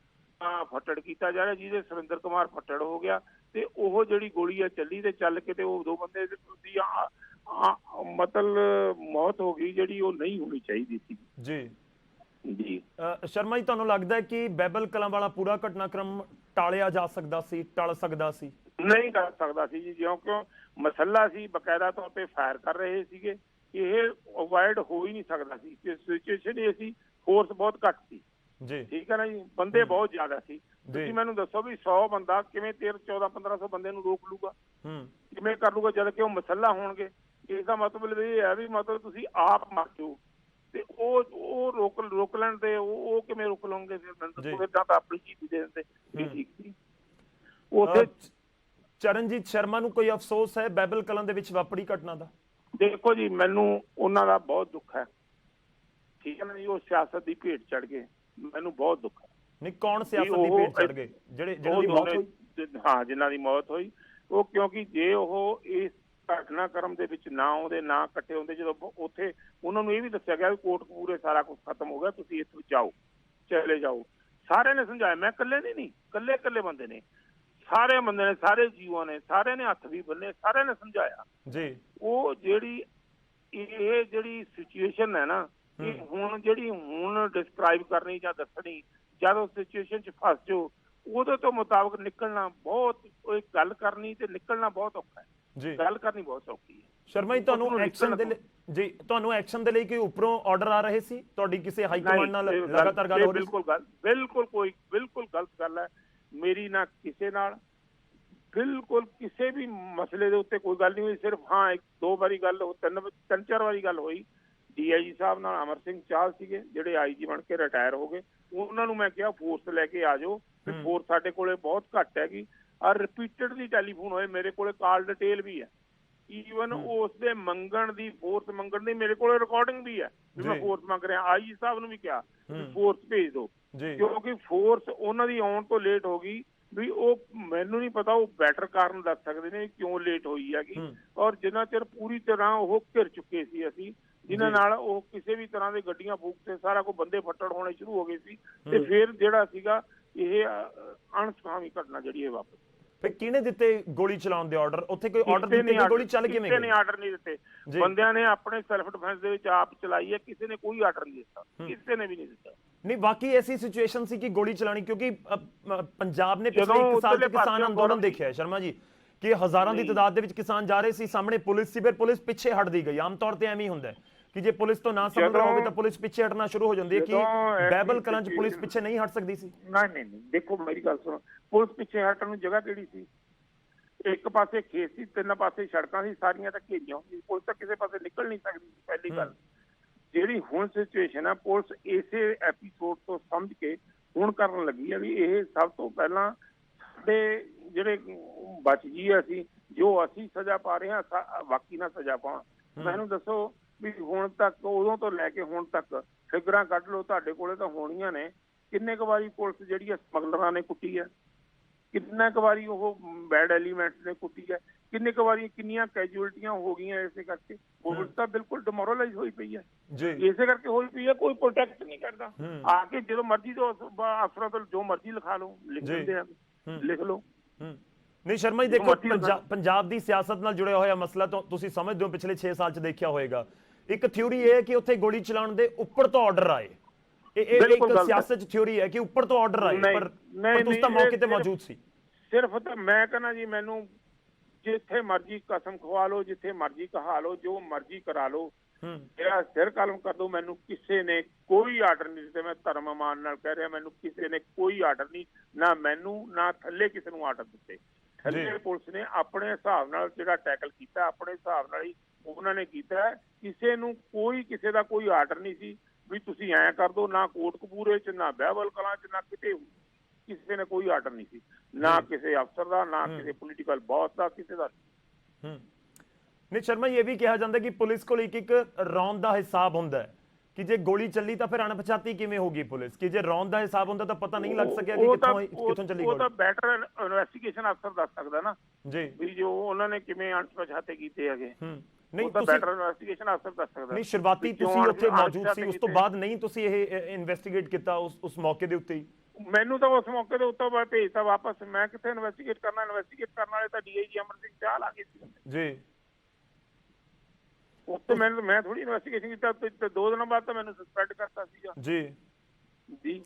ਫੱਟੜ ਕੀਤਾ ਜਾ ਰਿਹਾ, ਜਿਹਦੇ ਸੁਰਿੰਦਰ ਕੁਮਾਰ ਫੱਟੜ ਹੋ ਗਿਆ। ਤੇ ਉਹ ਜਿਹੜੀ ਗੋਲੀ ਆ ਚੱਲੀ ਤੇ ਚੱਲ ਕੇ ਤੇ ਉਹ 2 ਬੰਦੇ ਦੀ ਮਤਲਬ ਮੌਤ ਹੋ ਗਈ, ਜਿਹੜੀ ਉਹ ਨਹੀਂ ਹੋਣੀ ਚਾਹੀਦੀ ਸੀ ਜੀ। ਜੀ ਸ਼ਰਮਾ ਜੀ, ਤੁਹਾਨੂੰ ਲੱਗਦਾ ਹੈ ਕਿ ਬਹਿਬਲ ਕਲਾਂ ਵਾਲਾ ਪੂਰਾ ਘਟਨਾਕ੍ਰਮ ਟਾਲਿਆ ਜਾ ਸਕਦਾ ਸੀ, ਟਲ ਸਕਦਾ ਸੀ? ਨਹੀਂ ਕਰ ਸਕਦਾ ਸੀ ਜੀ, ਕਿਉਂ ਮਸਲਾ ਸੀ, ਬਕਾਇਦਾ ਤੌਰ ਤੇ ਫਾਇਰ ਕਰ ਰਹੇ ਸੀਗੇ। ਇਹ ਅਵੋਇਡ ਹੋ ਹੀ ਨਹੀਂ ਸਕਦਾ ਸੀ। ਸਿਚੁਏਸ਼ਨ ਇਹ ਸੀ, ਫੋਰਸ ਬਹੁਤ ਘੱਟ ਸੀ ਜੀ, ਠੀਕ ਹੈ ਨਾ ਜੀ, ਬੰਦੇ ਬਹੁਤ ਜ਼ਿਆਦਾ ਸੀ। ਤੁਸੀਂ ਮੈਨੂੰ ਦੱਸੋ ਵੀ 100 ਬੰਦਾ ਕਿਵੇਂ 1400-1500 ਬੰਦੇ ਨੂੰ ਰੋਕ ਲੂਗਾ, ਕਿਵੇਂ ਕਰ ਲੂਗਾ ਜਦ ਕਿ ਉਹ ਮਸਲਾ ਹੋਣਗੇ? ਇਸ ਦਾ ਮਤਲਬ ਇਹ ਹੈ ਵੀ ਮਤਲਬ ਤੁਸੀਂ ਆਪ ਮਰ ਜਾਓ ਤੇ ਉਹ ਰੋਕ ਲੈਣ ਤੇ ਉਹ ਕਿਵੇਂ ਰੋਕ ਲਓਗੇ? ਫਿਰ ਮੈਨੂੰ ਦੱਸੋ, ਏਦਾਂ ਤਾਂ ਆਪਣੀ ਚੀਜ਼ ਦੇ ਦਿੰਦੇ ਠੀਕ ਸੀ। ਉੱਥੇ ਚਰਨਜੀਤ ਸ਼ਰਮਾ ਨੂੰ ਕੋਈ ਅਫਸੋਸ ਹੈ ਬਹਿਬਲ ਕਲਾਂ ਦੇ ਵਿੱਚ ਵਾਪਰੀ ਘਟਨਾ ਦਾ? ਦੇਖੋ ਜੀ, ਮੈਨੂੰ ਉਹਨਾਂ ਦਾ ਬਹੁਤ ਦੁੱਖ ਹੈ, ਠੀਕ ਹੈ ਨਾ ਜੀ। ਉਹ ਸਿਆਸਤ ਦੀ ਭੇਟ ਚੜ ਗਏ, ਮੈਨੂੰ ਬਹੁਤ ਦੁੱਖ ਹੈ। ਨਹੀਂ, ਕੌਣ ਸਿਆਸਤ ਦੀ ਭੇਟ ਚੜ ਗਏ? ਜਿਹਨਾਂ ਦੀ ਮੌਤ ਹੋਈ? ਹਾਂ, ਜਿਨ੍ਹਾਂ ਦੀ ਮੌਤ ਹੋਈ ਉਹ, ਕਿਉਂਕਿ ਜੇ ਉਹ ਇਸ ਘਟਨਾਕ੍ਰਮ ਦੇ ਵਿੱਚ ਨਾ ਆਉਂਦੇ, ਨਾ ਇਕੱਠੇ ਹੁੰਦੇ, ਜਦੋਂ ਉੱਥੇ ਉਹਨਾਂ ਨੂੰ ਇਹ ਵੀ ਦੱਸਿਆ ਗਿਆ ਵੀ ਕੋਟਕਪੂਰੇ ਸਾਰਾ ਕੁਝ ਖਤਮ ਹੋ ਗਿਆ, ਤੁਸੀਂ ਇੱਥੋਂ ਜਾਓ, ਚਲੇ ਜਾਓ। ਸਾਰਿਆਂ ਨੇ ਸਮਝਾਇਆ, ਮੈਂ ਇਕੱਲੇ ਨਹੀਂ, ਇਕੱਲੇ ਬੰਦੇ ਨੇ, ਸਾਰੇ ਬੰਦੇ ਨੇ, ਸਾਰੇ ਜੀਵਾਂ ਨੇ, ਸਾਰਿਆਂ ਨੇ ਹੱਥ ਵੀ ਬੰਨੇ, ਸਾਰਿਆਂ ਨੇ ਸਮਝਾਇਆ ਜੀ। ਉਹ ਜਿਹੜੀ ਸਿਚੁਏਸ਼ਨ ਹੈ ਨਾ, ਇਹ ਹੁਣ ਡਿਸਕ੍ਰਾਈਬ ਕਰਨੀ ਜਾਂ ਦੱਸਣੀ, ਜਦ ਉਸ ਸਿਚੁਏਸ਼ਨ 'ਚ ਫਸ ਜਾਓ, ਉਹਦੇ ਤੋਂ ਮੁਤਾਬਕ ਨਿਕਲਣਾ ਬਹੁਤ, ਉਹ ਗੱਲ ਕਰਨੀ ਤੇ ਨਿਕਲਣਾ ਬਹੁਤ ਔਖਾ ਹੈ ਜੀ। ਗੱਲ ਕਰਨੀ ਬਹੁਤ ਔਖੀ ਹੈ। ਸ਼ਰਮਾ ਜੀ, ਤੁਹਾਨੂੰ ਐਕਸ਼ਨ ਦੇ ਲਈ ਕੋਈ ਉੱਪਰੋਂ ਆਰਡਰ ਆ ਰਹੇ ਸੀ? ਤੁਹਾਡੀ ਕਿਸੇ ਹਾਈ ਕਮਾਂਡ ਨਾਲ ਲਗਾਤਾਰ ਗੱਲ ਹੋ ਰਹੀ ਸੀ? ਬਿਲਕੁਲ ਗਲਤ ਗੱਲ ਹੈ। ਮੇਰੀ ਨਾ ਕਿਸੇ ਨਾਲ ਬਿਲਕੁਲ ਕਿਸੇ ਵੀ ਮਸਲੇ ਦੇ ਉੱਤੇ ਕੋਈ ਗੱਲ ਨਹੀਂ ਹੋਈ। ਸਿਰਫ ਹਾਂ 1-2 ਵਾਰੀ ਗੱਲ, 3-4 ਵਾਰੀ ਗੱਲ ਹੋਈ। DIG ਸਾਹਿਬ ਨਾਲ ਅਮਰ ਸਿੰਘ ਚਾਹਲ ਸੀਗੇ, ਜਿਹੜੇ IG ਬਣ ਕੇ ਰਿਟਾਇਰ ਹੋ ਗਏ। ਉਹਨਾਂ ਨੂੰ ਮੈਂ ਕਿਹਾ ਫੋਰਸ ਲੈ ਕੇ ਆ ਜਾਓ, ਫੋਰਸ ਸਾਡੇ ਕੋਲੇ ਬਹੁਤ ਘੱਟ ਹੈਗੀ। ਔਰ ਰਿਪੀਟਡਲੀ ਟੈਲੀਫੋਨ ਹੋਏ, ਮੇਰੇ ਕੋਲੇ ਕਾਲ ਡਿਟੇਲ ਵੀ ਹੈ। ਈਵਨ ਉਸ ਦੇ ਮੰਗਣ ਦੀ, ਫੋਰਸ ਮੰਗਣ ਦੀ ਮੇਰੇ ਕੋਲੇ ਰਿਕਾਰਡਿੰਗ ਵੀ ਹੈ ਵੀ ਮੈਂ ਫੋਰਸ ਮੰਗ ਰਿਹਾ। IG ਸਾਹਿਬ ਨੂੰ ਵੀ ਕਿਹਾ ਫੋਰਸ ਭੇਜ ਦਿਓ, ਕਿਉਂਕਿ ਫੋਰਸ ਉਹਨਾਂ ਦੀ ਆਉਣ ਤੋਂ ਲੇਟ ਹੋ ਗਈ। ਵੀ ਉਹ ਮੈਨੂੰ ਨਹੀਂ ਪਤਾ, ਉਹ ਬੈਟਰ ਕਾਰਨ ਦੱਸ ਸਕਦੇ ਨੇ ਕਿਉਂ ਲੇਟ ਹੋਈ ਹੈਗੀ। ਔਰ ਜਿੰਨਾ ਚਿਰ ਪੂਰੀ ਤਰ੍ਹਾਂ ਉਹ ਘਿਰ ਚੁੱਕੇ ਸੀ ਅਸੀਂ, ਜਿਨ੍ਹਾਂ ਨਾਲ ਉਹ ਕਿਸੇ ਵੀ ਤਰ੍ਹਾਂ ਦੇ ਗੱਡੀਆਂ ਫੂਕ ਤੇ ਸਾਰਾ ਕੁਝ ਬੰਦੇ ਫੱਟੜ ਹੋਣੇ ਸ਼ੁਰੂ ਹੋ ਗਏ ਸੀ। ਤੇ ਫਿਰ ਜਿਹੜਾ ਸੀਗਾ ਇਹ ਅਣਸੁਖਾਵੀ ਘਟਨਾ ਜਿਹੜੀ ਇਹ ਵਾਪਰੀ। ਫਿਰ ਕਿਹਨੇ ਦਿੱਤੇ ਗੋਲੀ ਚਲਾਉਣ ਦੇ ਆਰਡਰ? ਉੱਥੇ ਕੋਈ ਆਰਡਰ ਦਿੱਤੇ? ਗੋਲੀ ਚੱਲ ਕਿਵੇਂ ਗਈ? ਕਿਸੇ ਨੇ ਆਰਡਰ ਨਹੀਂ ਦਿੱਤੇ, ਬੰਦਿਆਂ ਨੇ ਆਪਣੇ ਸੈਲਫ ਡਿਫੈਂਸ ਦੇ ਵਿੱਚ ਆਪ ਚਲਾਈ ਹੈ। ਕਿਸੇ ਨੇ ਕੋਈ ਆਰਡਰ ਨਹੀਂ ਦਿੱਤਾ, ਕਿਸੇ ਨੇ ਵੀ ਨਹੀਂ ਦਿੱਤਾ। ਨਹੀਂ, ਬਾਕੀ ਐਸੀ ਸਿਚੁਏਸ਼ਨ ਸੀ ਕਿ ਗੋਲੀ ਚਲਾਣੀ, ਕਿਉਂਕਿ ਪੰਜਾਬ ਨੇ ਪਿਛਲੇ 1 ਸਾਲ ਚ ਕਿਸਾਨ ਅੰਦੋਲਨ ਦੇਖਿਆ ਸ਼ਰਮਾ ਜੀ, ਕਿ ਹਜ਼ਾਰਾਂ ਦੀ ਤਾਦਾਦ ਦੇ ਵਿੱਚ ਕਿਸਾਨ ਜਾ ਰਹੇ ਸੀ, ਸਾਹਮਣੇ ਪੁਲਿਸ ਸੀ, ਫਿਰ ਪੁਲਿਸ ਪਿੱਛੇ ਹਟਦੀ ਗਈ। ਆਮ ਤੌਰ ਤੇ ਐਵੇਂ ਹੀ ਹੁੰਦਾ ਕਿ ਜੇ ਪੁਲਿਸ ਤੋਂ ਨਾ ਸਮਝ ਹੋਵੇ ਤਾਂ ਪੁਲਿਸ ਪਿੱਛੇ ਹਟਣਾ ਸ਼ੁਰੂ ਹੋ ਜਾਂਦੀ ਹੈ। ਕਿ ਬਹਿਬਲ ਕਲਾਂ 'ਚ ਪੁਲਿਸ ਪਿੱਛੇ ਨਹੀਂ ਹਟ ਸਕਦੀ ਸੀ? ਨਹੀਂ, ਦੇਖੋ ਮੇਰੀ ਗੱਲ ਸੁਣੋ, ਪੁਲਿਸ ਪਿੱਛੇ ਹਟਣ ਨੂੰ ਜਗ੍ਹਾ ਕਿਹੜੀ ਸੀ? ਇੱਕ ਪਾਸੇ ਖੇਤ ਸੀ, 3 ਪਾਸੇ ਸੜਕਾਂ ਸੀ, ਸਾਰੀਆਂ ਤਾਂ ਘੇਰੀਆਂ ਹੁੰਦੀਆਂ। ਪੁਲਿਸ ਤਾਂ ਕਿਸੇ ਪਾਸੇ ਨਿਕਲ ਨਹੀਂ ਸਕਦੀ ਸੀ। ਪਹਿਲੀ ਗੱਲ ਜਿਹੜੀ ਹੁਣ ਸਿਚੁਏਸ਼ਨ ਹੈ, ਪੁਲਿਸ ਇਸੇ ਐਪੀਸੋਡ ਤੋਂ ਸਮਝ ਕੇ ਹੁਣ ਕਰਨ ਲੱਗੀ ਹੈ ਵੀ ਇਹ ਸਭ ਤੋਂ ਪਹਿਲਾਂ ਸਾਡੇ ਜਿਹੜੇ ਬਚ ਜੀ ਅਸੀਂ, ਜੋ ਅਸੀਂ ਸਜ਼ਾ ਪਾ ਰਹੇ ਹਾਂ, ਬਾਕੀ ਨਾ ਸਜ਼ਾ ਪਾਉਣ। ਮੈਨੂੰ ਦੱਸੋ ਵੀ ਹੁਣ ਤੱਕ, ਉਦੋਂ ਤੋਂ ਲੈ ਕੇ ਹੁਣ ਤੱਕ ਫਿਗਰਾਂ ਕੱਢ ਲਓ, ਤੁਹਾਡੇ ਕੋਲੇ ਤਾਂ ਹੋਣੀਆਂ ਨੇ। ਕਿੰਨੇ ਕੁ ਵਾਰੀ ਪੁਲਿਸ ਜਿਹੜੀ ਹੈ ਸਮਗਲਰਾਂ ਨੇ ਕੁੱਟੀ ਹੈ, ਕਿੰਨਾ ਕੁ ਵਾਰੀ ਉਹ ਬੈਡ ਐਲੀਮੈਂਟਸ ਨੇ ਕੁੱਟੀ ਹੈ, ਕਿੰਨੇ ਕੁ ਵਾਰੀ ਕਿੰਨੀਆਂ ਕੈਜੂਅਲਟੀਆਂ ਹੋ ਗਈਆਂ ਇਸੇ ਕਰਕੇ। ਪੁਲਿਸ ਤਾਂ ਬਿਲਕੁਲ ਡਿਮੋਰਲਾਈਜ਼ ਹੋਈ ਪਈ ਹੈ, ਇਸੇ ਕਰਕੇ ਹੋਈ ਪਈ ਹੈ। ਕੋਈ ਪ੍ਰੋਟੈਕਟ ਨਹੀਂ ਕਰਦਾ। ਆ ਕੇ ਜਦੋਂ ਮਰਜ਼ੀ ਤੋਂ ਅਫਸਰਾਂ ਤੋਂ ਜੋ ਮਰਜ਼ੀ ਲਿਖਾ ਲਓ, ਲਿਖ ਦਿੰਦੇ ਆ, ਲਿਖ ਲਓ। ਨਹੀਂ ਸ਼ਰਮਾ ਜੀ, ਦੇਖੋ ਪੰਜਾਬ ਦੀ ਸਿਆਸਤ ਨਾਲ ਜੁੜਿਆ ਹੋਇਆ ਮਸਲਾ ਤਾਂ ਤੁਸੀਂ ਸਮਝਦੇ ਹੋ, ਪਿਛਲੇ 6 ਸਾਲ 'ਚ ਦੇਖਿਆ ਹੋਏਗਾ। ਇੱਕ ਥਿਊਰੀ ਇਹ ਹੈ ਕਿ ਉੱਥੇ ਗੋਲੀ ਚਲਾਉਣ ਦੇ ਉੱਪਰ ਤੋਂ ਆਰਡਰ ਆਏ। ਇਹ ਬਿਲਕੁਲ ਇੱਕ ਗਲਤ ਹੈ। ਸਿਆਸਤ 'ਚ ਥਿਉਰੀ ਹੈ ਕਿ ਉੱਪਰ ਤੋਂ ਆਰਡਰ ਆਏ, ਨਹੀਂ ਪਰ ਨਹੀਂ ਤੁਸੀਂ ਤਾਂ ਨਹੀਂ, ਮੌਕੇ ਤੇ ਇਹ ਮੌਜੂਦ ਸੀ। ਸਿਰਫ ਤਾਂ ਮੈਂ ਕਹਿੰਦਾ ਜੀ, ਮੈਨੂੰ ਜਿੱਥੇ ਮਰਜ਼ੀ ਕਸਮ ਖਵਾ ਲਓ, ਜਿੱਥੇ ਮਰਜ਼ੀ ਕਹਾ ਲਓ, ਜੋ ਮਰਜ਼ੀ ਕਰਾ ਲਓ, ਮੇਰਾ ਸਿਰ ਕਲਮ ਕਰ ਦੋ, ਮੈਨੂੰ ਕਿਸੇ ਨੇ ਕੋਈ ਆਰਡਰ ਨਹੀਂ ਦਿੱਤੇ। ਮੈਂ ਧਰਮ ਮਾਨ ਨਾਲ ਕਹਿ ਰਿਹਾ, ਮੈਨੂੰ ਕਿਸੇ ਨੇ ਕੋਈ ਆਰਡਰ ਨਹੀਂ, ਨਾ ਮੈਨੂੰ ਨਾ ਥੱਲੇ ਕਿਸੇ ਨੂੰ ਆਰਡਰ ਦਿੱਤੇ। ਥੱਲੇ ਪੁਲਿਸ ਨੇ ਆਪਣੇ ਹਿਸਾਬ ਨਾਲ ਜਿਹੜਾ ਟੈਕਲ ਕੀਤਾ, ਆਪਣੇ ਹਿਸਾਬ ਨਾਲ ਹੀ ਉਹਨਾਂ ਨੇ ਕੀਤਾ। ਕਿਸੇ ਨੂੰ ਕੋਈ ਕਿਸੇ ਦਾ ਕੋਈ ਆਰਡਰ ਨਹੀਂ ਸੀ ਵੀ ਤੁਸੀਂ ਐਂ ਕਰ ਦੋ, ਨਾ ਕੋਟਕਪੂਰੇ 'ਚ, ਨਾ ਬਹਿਬਲ ਕਲਾਂ 'ਚ, ਨਾ ਕਿਤੇ ਕਿਸੇ ਨੇ ਕੋਈ ਆਰਡਰ ਨਹੀਂ ਸੀ, ਨਾ ਕਿਸੇ ਅਫਸਰ ਦਾ, ਨਾ ਕਿਸੇ ਪੋਲੀਟੀਕਲ ਬੌਸ ਦਾ, ਕਿਸੇ ਦਾ। ਨਹੀਂ ਸ਼ਰਮਾ, ਇਹ ਵੀ ਕਿਹਾ ਜਾਂਦਾ ਕਿ ਪੁਲਿਸ ਕੋਲ ਇੱਕ ਰੌਂਦ ਦਾ ਹਿਸਾਬ ਹੁੰਦਾ ਹੈ ਕਿ ਜੇ ਗੋਲੀ ਚੱਲੀ ਤਾਂ ਫਿਰ ਅਣਪਛਾਤੀ ਕਿਵੇਂ ਹੋਗੀ ਪੁਲਿਸ, ਕਿ ਜੇ ਰੌਂਦ ਦਾ ਹਿਸਾਬ ਹੁੰਦਾ ਤਾਂ ਪਤਾ ਨਹੀਂ ਲੱਗ ਸਕਿਆ ਕਿ ਕਿੱਥੋਂ ਚੱਲੀ ਗੋਲੀ। ਉਹ ਤਾਂ ਬੈਟਰ ਇਨਵੈਸਟੀਗੇਸ਼ਨ ਅਫਸਰ ਦੱਸ ਸਕਦਾ ਨਾ ਜੀ, ਵੀ ਜੋ ਉਹਨਾਂ ਨੇ ਕਿਵੇਂ ਅਣਪਛਾਤੇ ਕੀਤੇ ਹੈਗੇ। ਨਹੀਂ ਤਾਂ ਬੈਟਰ ਇਨਵੈਸਟੀਗੇਸ਼ਨ ਅਫਸਰ ਦੱਸ ਸਕਦਾ। ਨਹੀਂ, ਸ਼ੁਰੂਆਤੀ ਤੁਸੀਂ ਉੱਥੇ ਮੌਜੂਦ ਸੀ, ਉਸ ਤੋਂ ਬਾਅਦ ਨਹੀਂ ਤੁਸੀਂ ਇਹ ਇਨਵੈਸਟੀਗੇਟ ਕੀਤਾ ਉਸ ਮੌਕੇ ਦੇ ਉੱਤੇ ਹੀ? ਮੈਨੂੰ ਤਾਂ ਉਸ ਮੌਕੇ ਦੇ ਉੱਤੇ ਬਾਅਦ ਭੇਜਤਾ ਵਾਪਸ। ਮੈਂ ਕਿੱਥੇ ਇਨਵੈਸਟੀਗੇਟ ਕਰਨਾ, ਇਨਵੈਸਟੀਗੇਟ ਕਰਨ ਵਾਲੇ ਤਾਂ ਡੀਆਈਜੀ ਅਮਰ ਸਿੰਘ ਚਾਹਲ ਆ ਗਏ ਸੀ ਜੀ। ਉੱਥੇ ਮੈਂ ਥੋੜੀ ਇਨਵੈਸਟੀਗੇਸ਼ਨ ਕੀਤਾ, ਤੇ 2 ਦਿਨਾਂ ਬਾਅਦ ਤਾਂ ਮੈਨੂੰ ਸਸਪੈਂਡ ਕਰਤਾ ਸੀਗਾ ਜੀ। ਜੀ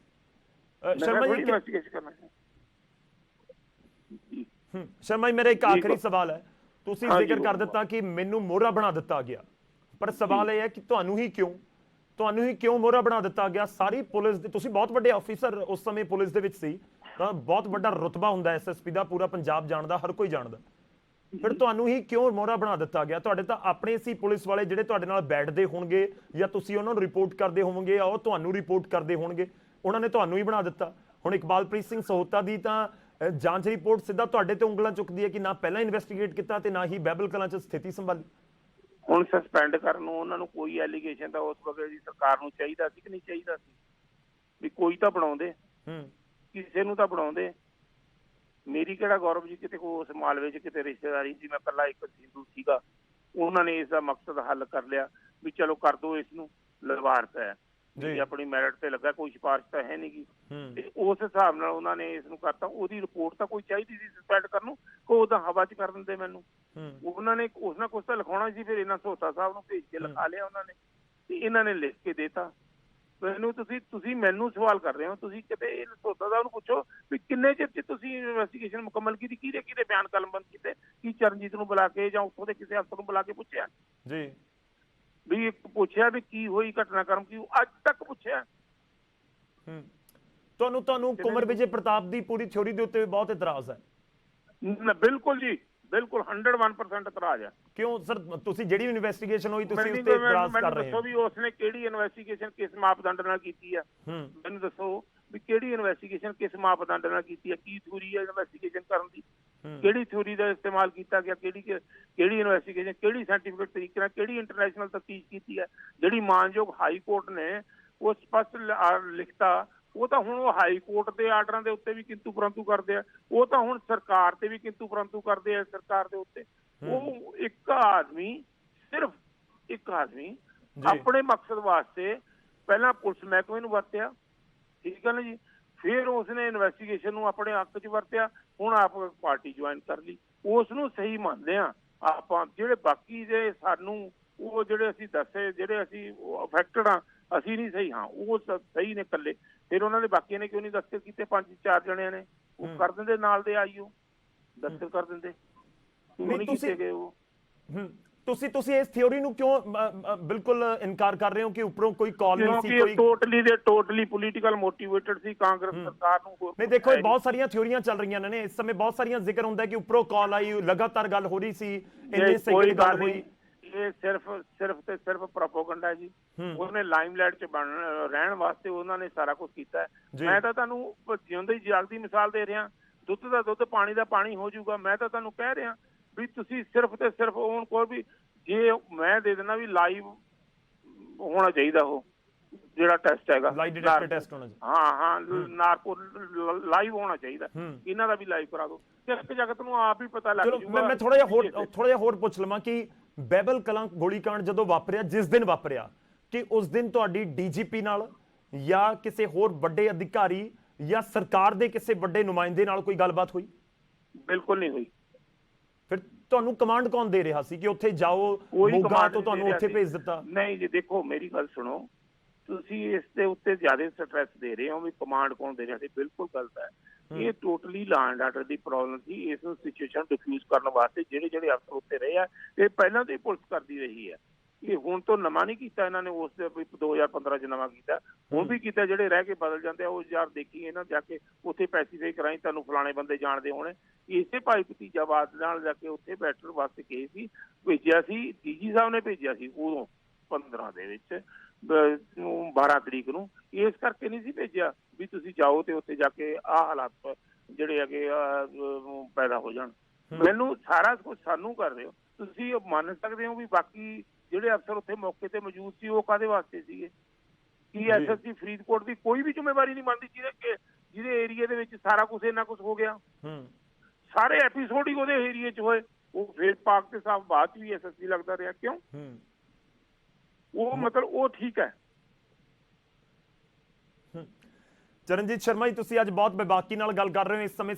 ਸ਼ਰਮਾ ਜੀ, ਇਨਵੈਸਟੀਗੇਸ਼ਨ ਕਰਨਾ ਜੀ ਸ਼ਰਮਾ ਜੀ, ਮੇਰਾ ਇੱਕ ਆਖਰੀ ਸਵਾਲ ਹੈ। ਤੁਸੀਂ ਜ਼ਿਕਰ ਕਰ ਦਿੱਤਾ ਕਿ ਮੈਨੂੰ ਮੋਹਰਾ ਬਣਾ ਦਿੱਤਾ ਗਿਆ, ਪਰ ਸਵਾਲ ਇਹ ਹੈ ਕਿ ਤੁਹਾਨੂੰ ਹੀ ਕਿਉਂ ਮੋਹਰਾ ਬਣਾ ਦਿੱਤਾ ਗਿਆ? ਸਾਰੀ ਪੁਲਿਸ ਦੇ, ਤੁਸੀਂ ਬਹੁਤ ਵੱਡੇ ਆਫੀਸਰ ਉਸ ਸਮੇਂ ਪੁਲਿਸ ਦੇ ਵਿੱਚ ਸੀ, ਤਾਂ ਬਹੁਤ ਵੱਡਾ ਰੁਤਬਾ ਹੁੰਦਾ ਐਸਐਸਪੀ ਦਾ, ਪੂਰਾ ਪੰਜਾਬ ਜਾਣਦਾ, ਹਰ ਕੋਈ ਜਾਣਦਾ, ਫਿਰ ਤੁਹਾਨੂੰ ਹੀ ਕਿਉਂ ਮੋਹਰਾ ਬਣਾ ਦਿੱਤਾ ਗਿਆ? ਤੁਹਾਡੇ ਤਾਂ ਆਪਣੇ ਸੀ ਪੁਲਿਸ ਵਾਲੇ ਜਿਹੜੇ ਤੁਹਾਡੇ ਨਾਲ ਬੈਠਦੇ ਹੋਣਗੇ, ਜਾਂ ਤੁਸੀਂ ਉਹਨਾਂ ਨੂੰ ਰਿਪੋਰਟ ਕਰਦੇ ਹੋਵੋਗੇ, ਜਾਂ ਉਹ ਤੁਹਾਨੂੰ ਰਿਪੋਰਟ ਕਰਦੇ ਹੋਣਗੇ, ਉਹਨਾਂ ਨੇ ਤੁਹਾਨੂੰ ਹੀ ਬਣਾ ਦਿੱਤਾ। ਹੁਣ ਇਕਬਾਲਪ੍ਰੀਤ ਸਿੰਘ ਸਹੋਤਾ ਦੀ ਤਾਂ ਜਾਂਚ ਰਿਪੋਰਟ ਸਿੱਧਾ ਤੁਹਾਡੇ ਤੇ ਉਂਗਲਾਂ ਚੁੱਕਦੀ ਹੈ ਕਿ ਨਾ ਪਹਿਲਾਂ ਇਨਵੈਸਟੀਗੇਟ ਕੀਤਾ ਤੇ ਨਾ ਹੀ ਬਹਿਬਲ ਕਲਾਂ 'ਚ ਸਥਿਤੀ ਸੰਭਾਲੀ। ਹੁਣ ਸਸਪੈਂਡ ਕਰਨ ਨੂੰ ਉਹਨਾਂ ਨੂੰ ਕੋਈ ਐਲੀਗੇਸ਼ਨ ਤਾਂ ਉਸ ਵਕਤ ਦੀ ਸਰਕਾਰ ਨੂੰ ਚਾਹੀਦਾ ਸੀ ਕਿ ਨਹੀਂ ਚਾਹੀਦਾ ਸੀ? ਵੀ ਕੋਈ ਤਾਂ ਬਣਾਉਂਦੇ, ਕਿਸੇ ਨੂੰ ਤਾਂ ਬਣਾਉਂਦੇ। ਮੇਰੀ ਕਿਹੜਾ ਗੌਰਵ ਜੀ ਕਿਤੇ ਉਸ ਮਾਲਵੇ 'ਚ ਕਿਤੇ ਰਿਸ਼ਤੇਦਾਰੀ ਸੀ, ਮੈਂ ਇਕੱਲਾ ਇੱਕ ਹਿੰਦੂ ਸੀਗਾ। ਉਹਨਾਂ ਨੇ ਇਸ ਦਾ ਮਕਸਦ ਹੱਲ ਕਰ ਲਿਆ ਵੀ ਚਲੋ ਕਰ ਦੋ ਇਸ ਨੂੰ, ਲਵਾਰਸ ਹੈ ਜੀ, ਆਪਣੀ ਮੈਰਿਟ ਤੇ ਲੱਗਾ, ਕੋਈ ਸਿਫਾਰਿਸ਼ ਤਾਂ ਹੈ ਨਹੀਂ ਗੀ, ਤੇ ਉਸ ਹਿਸਾਬ ਨਾਲ ਉਹਨਾਂ ਨੇ ਇਸ ਨੂੰ ਕਰਤਾ। ਉਹਦੀ ਰਿਪੋਰਟ ਤਾਂ ਕੋਈ ਚਾਹੀਦੀ ਸੀ ਸਸਪੈਂਡ ਕਰਨ ਨੂੰ, ਕੋਈ ਤਾਂ ਹਵਾ 'ਚ ਕਰ ਦਿੰਦੇ ਮੈਨੂੰ। ਉਹਨਾਂ ਨੇ ਉਸ ਨਾਲ ਕੁਛ ਤਾਂ ਲਿਖਾਉਣਾ ਸੀ, ਫਿਰ ਇਹਨਾਂ ਸਹੋਤਾ ਸਾਹਿਬ ਨੂੰ ਭੇਜ ਕੇ ਲਿਖਾ ਲਿਆ ਉਹਨਾਂ ਨੇ, ਤੇ ਇਹਨਾਂ ਨੇ ਲਿਖ ਕੇ ਦੇਤਾ ਮੈਨੂੰ। ਤੁਸੀਂ ਮੈਨੂੰ ਸਵਾਲ ਕਰ ਰਹੇ ਹੋ, ਤੁਸੀਂ ਕਿਤੇ ਸਹੋਤਾ ਸਾਹਿਬ ਨੂੰ ਪੁੱਛੋ ਵੀ ਕਿੰਨੇ ਚਿਰ 'ਚ ਤੁਸੀਂ ਇਨਵੈਸਟੀਗੇਸ਼ਨ ਮੁਕੰਮਲ ਕੀਤੀ, ਕਿਹਦੇ ਬਿਆਨ ਕਲਮਬੰਦ ਕੀਤੇ, ਕੀ ਚਰਨਜੀਤ ਨੂੰ ਬੁਲਾ ਕੇ ਜਾਂ ਉੱਥੋਂ ਦੇ ਕਿਸੇ ਅਫਸਰ ਨੂੰ ਬੁਲਾ ਕੇ ਪੁੱਛਿਆ ਜੀ? ਵੀ ਪੁੱਛਿਆ ਵੀ ਕੀ ਹੋਈ ਘਟਨਾਕ੍ਰਮ, ਕੀ ਅੱਜ ਤੱਕ ਪੁੱਛਿਆ? ਤੁਹਾਨੂੰ ਕੁਮਰ ਵਿਜੇ ਪ੍ਰਤਾਪ ਦੀ ਪੂਰੀ ਥਿਉਰੀ ਦੇ ਉੱਤੇ ਬਹੁਤ ਇਤਰਾਜ਼ ਹੈ? ਬਿਲਕੁਲ ਜੀ, ਬਿਲਕੁਲ 101% ਇਤਰਾਜ਼ ਹੈ। ਕਿਉਂ ਸਰ? ਤੁਸੀਂ ਜਿਹੜੀ ਇਨਵੈਸਟੀਗੇਸ਼ਨ ਹੋਈ ਤੁਸੀਂ ਉਸ ਤੇ ਇਤਰਾਜ਼ ਕਰ ਰਹੇ ਹੋ? ਦੱਸੋ ਵੀ ਉਸਨੇ ਕਿਹੜੀ ਇਨਵੈਸਟੀਗੇਸ਼ਨ ਕਿਸ ਮਾਪਦੰਡ ਨਾਲ ਕੀਤੀ ਹੈ? ਮੈਨੂੰ ਦੱਸੋ ਵੀ ਕਿਹੜੀ ਇਨਵੈਸਟੀਗੇਸ਼ਨ ਕਿਸ ਮਾਪਦੰਡ ਨਾਲ ਕੀਤੀ ਹੈ? ਕੀ ਥਿਊਰੀ ਹੈ ਇਨਵੈਸਟੀਗੇਸ਼ਨ ਕਰਨ ਦੀ? ਕਿਹੜੀ ਥਿਊਰੀ ਦਾ ਇਸਤੇਮਾਲ ਕੀਤਾ ਗਿਆ? ਕਿਹੜੀ ਇਨਵੈਸਟੀਗੇਸ਼ਨ, ਕਿਹੜੀ ਸਾਇੰਟੀਫਿਕ ਤਰੀਕੇ ਨਾਲ, ਕਿਹੜੀ ਇੰਟਰਨੈਸ਼ਨਲ ਤਫਤੀਸ਼ ਕੀਤੀ ਹੈ? ਜਿਹੜੀ ਮਾਨਯੋਗ ਹਾਈ ਕੋਰਟ ਨੇ ਉਹ ਸਪਸ਼ਟ ਲਿਖਤਾ, ਉਹ ਤਾਂ ਹੁਣ ਉਹ ਹਾਈ ਕੋਰਟ ਦੇ ਆਰਡਰਾਂ ਦੇ ਉੱਤੇ ਵੀ ਕਿੰਤੂ ਪਰੰਤੂ ਕਰਦੇ ਆ, ਉਹ ਤਾਂ ਹੁਣ ਸਰਕਾਰ ਤੇ ਵੀ ਕਿੰਤੂ ਪਰੰਤੂ ਕਰਦੇ ਆ, ਸਰਕਾਰ ਦੇ ਉੱਤੇ। ਉਹ ਇੱਕ ਆਦਮੀ, ਸਿਰਫ ਇੱਕ ਆਦਮੀ ਆਪਣੇ ਮਕਸਦ ਵਾਸਤੇ ਪਹਿਲਾਂ ਪੁਲਿਸ ਮਹਿਕਮੇ ਨੂੰ ਵਰਤਿਆ, ਠੀਕ ਹੈ ਨਾ ਜੀ, ਫਿਰ ਉਸਨੇ ਇਨਵੈਸਟੀਗੇਸ਼ਨ ਨੂੰ ਆਪਣੇ ਹੱਕ 'ਚ ਵਰਤਿਆ, ਹੁਣ ਆਪ ਪਾਰਟੀ ਜੁਆਇਨ ਕਰ ਲਈ। ਉਸ ਨੂੰ ਸਹੀ ਮੰਨਦੇ ਆ ਆਪਾਂ, ਜਿਹੜੇ ਬਾਕੀ ਦੇ ਸਾਨੂੰ ਉਹ ਜਿਹੜੇ ਅਸੀਂ ਦੱਸੇ, ਜਿਹੜੇ ਅਸੀਂ ਅਫੈਕਟਡ ਆ, ਅਸੀਂ ਨਹੀਂ ਸਹੀ ਹਾਂ, ਉਹ ਸਹੀ ਨੇ ਇਕੱਲੇ। ਫਿਰ ਉਹਨਾਂ ਦੇ ਬਾਕੀਆਂ ਨੇ ਕਿਉਂ ਨਹੀਂ ਦਸਤਖਤ ਕੀਤੇ? 5-4 ਜਣਿਆਂ ਨੇ ਉਹ ਕਰ ਦਿੰਦੇ, ਨਾਲ ਦੇ ਆਈਓ ਦਸਤਖਤ ਕਰ ਦਿੰਦੇ, ਕਿਉਂ ਨਹੀਂ ਕੀਤੇ ਗਏ ਉਹ? ਤੁਸੀਂ ਇਸ ਥਿਉਰੀ ਨੂੰ ਕਿਉਂ ਬਿਲਕੁਲ ਇਨਕਾਰ ਕਰ ਰਹੇ ਹੋ ਕਿ ਉੱਪਰੋਂ ਕੋਈ ਕਾਲ ਨਹੀਂ ਸੀ? ਕੋਈ ਟੋਟਲੀ ਪੋਲੀਟੀਕਲ ਮੋਟੀਵੇਟਡ ਸੀ ਕਾਂਗਰਸ ਸਰਕਾਰ ਨੂੰ। ਨਹੀਂ ਦੇਖੋ, ਇਹ ਬਹੁਤ ਸਾਰੀਆਂ ਥਿਉਰੀਆਂ ਚੱਲ ਰਹੀਆਂ ਨੇ ਇਸ ਸਮੇਂ, ਬਹੁਤ ਸਾਰੀਆਂ ਜ਼ਿਕਰ ਹੁੰਦਾ ਕਿ ਉੱਪਰੋਂ ਕਾਲ ਆਈ, ਲਗਾਤਾਰ ਗੱਲ ਹੋ ਰਹੀ ਸੀ, ਇੰਨੇ ਸੈਕਿੰਡ ਗੱਲ ਹੋਈ। ਇਹ ਸਿਰਫ ਪ੍ਰੋਪਗੈਂਡਾ ਹੈ ਜੀ। ਉਹਨੇ ਲਾਈਮਲਾਈਟ 'ਚ ਰਹਿਣ ਵਾਸਤੇ ਉਹਨਾਂ ਨੇ ਸਾਰਾ ਕੁਝ ਕੀਤਾ। ਮੈਂ ਤਾਂ ਤੁਹਾਨੂੰ ਜਿਉਂਦੀ ਜਾਗਦੀ ਮਿਸਾਲ ਦੇ ਰਿਹਾ, ਦੁੱਧ ਦਾ ਦੁੱਧ, ਪਾਣੀ ਦਾ ਪਾਣੀ ਹੋ ਜਾਊਗਾ। ਮੈਂ ਤਾਂ ਤੁਹਾਨੂੰ ਕਹਿ ਰਿਹਾ ਵੀ ਤੁਸੀਂ ਸਿਰਫ ਤੇ ਸਿਰਫ ਹੁਣ ਕੋਈ ਵੀ, ਜੇ ਮੈਂ ਦੇ ਦੇਣਾ ਵੀ ਲਾਈਵ ਹੋਣਾ ਚਾਹੀਦਾ, ਉਹ ਜਿਹੜਾ ਟੈਸਟ ਹੈਗਾ ਨਾਰਕੋ ਲਾਈਵ ਹੋਣਾ ਚਾਹੀਦਾ, ਇਹਨਾਂ ਦਾ ਵੀ ਲਾਈਵ ਕਰਾ ਦਿਓ, ਇੱਕ ਜਗਤ ਨੂੰ ਆਪ ਹੀ ਪਤਾ ਲੱਗ ਜਾਊਗਾ। ਮੈਂ ਥੋੜਾ ਜਿਹਾ ਹੋਰ ਪੁੱਛ ਲਵਾਂ ਕਿ ਬਹਿਬਲ ਕਲਾਂ ਗੋਲੀकांड ਜਦੋਂ ਵਾਪਰਿਆ, ਜਿਸ ਦਿਨ ਵਾਪਰਿਆ, ਕਿ ਉਸ ਦਿਨ ਤੁਹਾਡੀ ਡੀਜੀਪੀ ਨਾਲ ਜਾਂ ਕਿਸੇ ਹੋਰ ਵੱਡੇ ਅਧਿਕਾਰੀ ਜਾਂ ਸਰਕਾਰ ਦੇ ਕਿਸੇ ਵੱਡੇ ਨੁਮਾਇੰਦੇ ਨਾਲ ਕੋਈ ਗੱਲਬਾਤ ਹੋਈ? ਬਿਲਕੁਲ ਨਹੀਂ ਹੋਈ। ਫਿਰ ਤੁਹਾਨੂੰ ਕਮਾਂਡ ਕੌਣ ਦੇ ਰਿਹਾ ਸੀ ਕਿ ਉੱਥੇ ਜਾਓ, ਮੋਗਾ ਤੋਂ ਤੁਹਾਨੂੰ ਉੱਥੇ ਭੇਜ ਦਿੱਤਾ? ਨਹੀਂ ਜੀ, ਦੇਖੋ ਮੇਰੀ ਗੱਲ ਸੁਣੋ, ਤੁਸੀਂ ਇਸ ਦੇ ਉੱਤੇ ਜ਼ਿਆਦਾ ਸਟ੍ਰੈਸ ਦੇ ਰਹੇ ਹੋ ਵੀ ਕਮਾਂਡ ਕੌਣ ਦੇ ਰਿਹਾ ਸੀ, ਬਿਲਕੁਲ ਗਲਤ ਹੈ। ਇਹ totally law and order the problem ਸੀ। ਇਸ ਨੂੰ ਸਿਚੁਏਸ਼ਨ ਡਿਫਿਊਜ਼ ਕਰਨ ਵਾਸਤੇ ਜਿਹੜੇ ਅਫਸਰ ਉੱਤੇ ਰਹੇ ਆ, ਇਹ ਪਹਿਲਾਂ ਤੋਂ ਹੀ ਪੁਲਿਸ ਕਰਦੀ ਰਹੀ ਹੈ। ਇਹ ਹੁਣ ਤੋਂ ਨਵਾਂ ਨਹੀਂ ਕੀਤਾ ਇਹਨਾਂ ਨੇ, ਉਸ ਦੇ 2015 ਚ ਨਵਾਂ ਕੀਤਾ, ਹੁਣ ਵੀ ਕੀਤਾ। ਜਿਹੜੇ ਰਹਿ ਕੇ ਬਦਲ ਜਾਂਦੇ ਆ ਉਹ ਯਾਰ ਦੇਖੀ ਇਹਨਾਂ ਜਾ ਕੇ ਉੱਥੇ ਪੈਸੀਫਾਈ ਕਰਾਈ, ਤੁਹਾਨੂੰ ਫਲਾਣੇ ਬੰਦੇ ਜਾਣਦੇ ਹੋਣੇ। ਇਸੇ ਭਾਈ ਭਤੀਜਾਵਾਦ ਨਾਲ ਜਾ ਕੇ ਉੱਥੇ ਬੈਠਣ ਵਾਸਤੇ ਕਹੇ ਸੀ, ਭੇਜਿਆ ਸੀ, ਡੀਜੀ ਸਾਹਿਬ ਨੇ ਭੇਜਿਆ ਸੀ ਉਦੋਂ 15 ਦੇ ਵਿੱਚ 12 ਤਰੀਕ ਨੂੰ। ਇਸ ਕਰਕੇ ਨਹੀਂ ਸੀ ਭੇਜਿਆ ਵੀ ਤੁਸੀਂ ਜਾਓ ਤੇ ਉੱਥੇ ਜਾ ਕੇ ਆਹ ਹਾਲਾਤ ਜਿਹੜੇ ਹੈਗੇ ਪੈਦਾ ਹੋ ਜਾਣ। ਮੈਨੂੰ ਸਾਰਾ ਕੁਝ ਸਾਨੂੰ ਕਰ ਰਹੇ ਹੋ ਤੁਸੀਂ। ਮੰਨ ਸਕਦੇ ਹੋ ਵੀ ਬਾਕੀ ਜਿਹੜੇ ਅਫਸਰ ਉੱਥੇ ਮੌਕੇ ਤੇ ਮੌਜੂਦ ਸੀ ਉਹ ਕਾਹਦੇ ਵਾਸਤੇ ਸੀਗੇ? ਕੀ ਐਸਐਸਪੀ ਫਰੀਦਕੋਟ ਦੀ ਕੋਈ ਵੀ ਜ਼ਿੰਮੇਵਾਰੀ ਨਹੀਂ ਬਣਦੀ ਜਿਹਦੇ ਏਰੀਏ ਦੇ ਵਿੱਚ ਸਾਰਾ ਕੁਝ ਇੰਨਾ ਕੁਝ ਹੋ ਗਿਆ? ਸਾਰੇ ਐਪੀਸੋਡ ਹੀ ਉਹਦੇ ਏਰੀਏ 'ਚ ਹੋਏ। ਉਹ ਫੇਰ ਪਾਕ ਦੇ ਸਾਹਿਬ ਬਾਅਦ 'ਚ ਵੀ ਐਸਐਸਪੀ ਲੱਗਦਾ ਰਿਹਾ, ਕਿਉਂ? ਉਹ ਮਤਲਬ ਉਹ ਠੀਕ ਹੈ। ਚਰਨਜੀਤ ਸ਼ਰਮਾ ਜੀ, ਤੁਸੀਂ ਅੱਜ ਬਹੁਤ ਬੇਬਾਕੀ ਨਾਲ ਗੱਲ ਕਰ ਰਹੇ ਹੋ। ਇਸ ਸਮੇਂ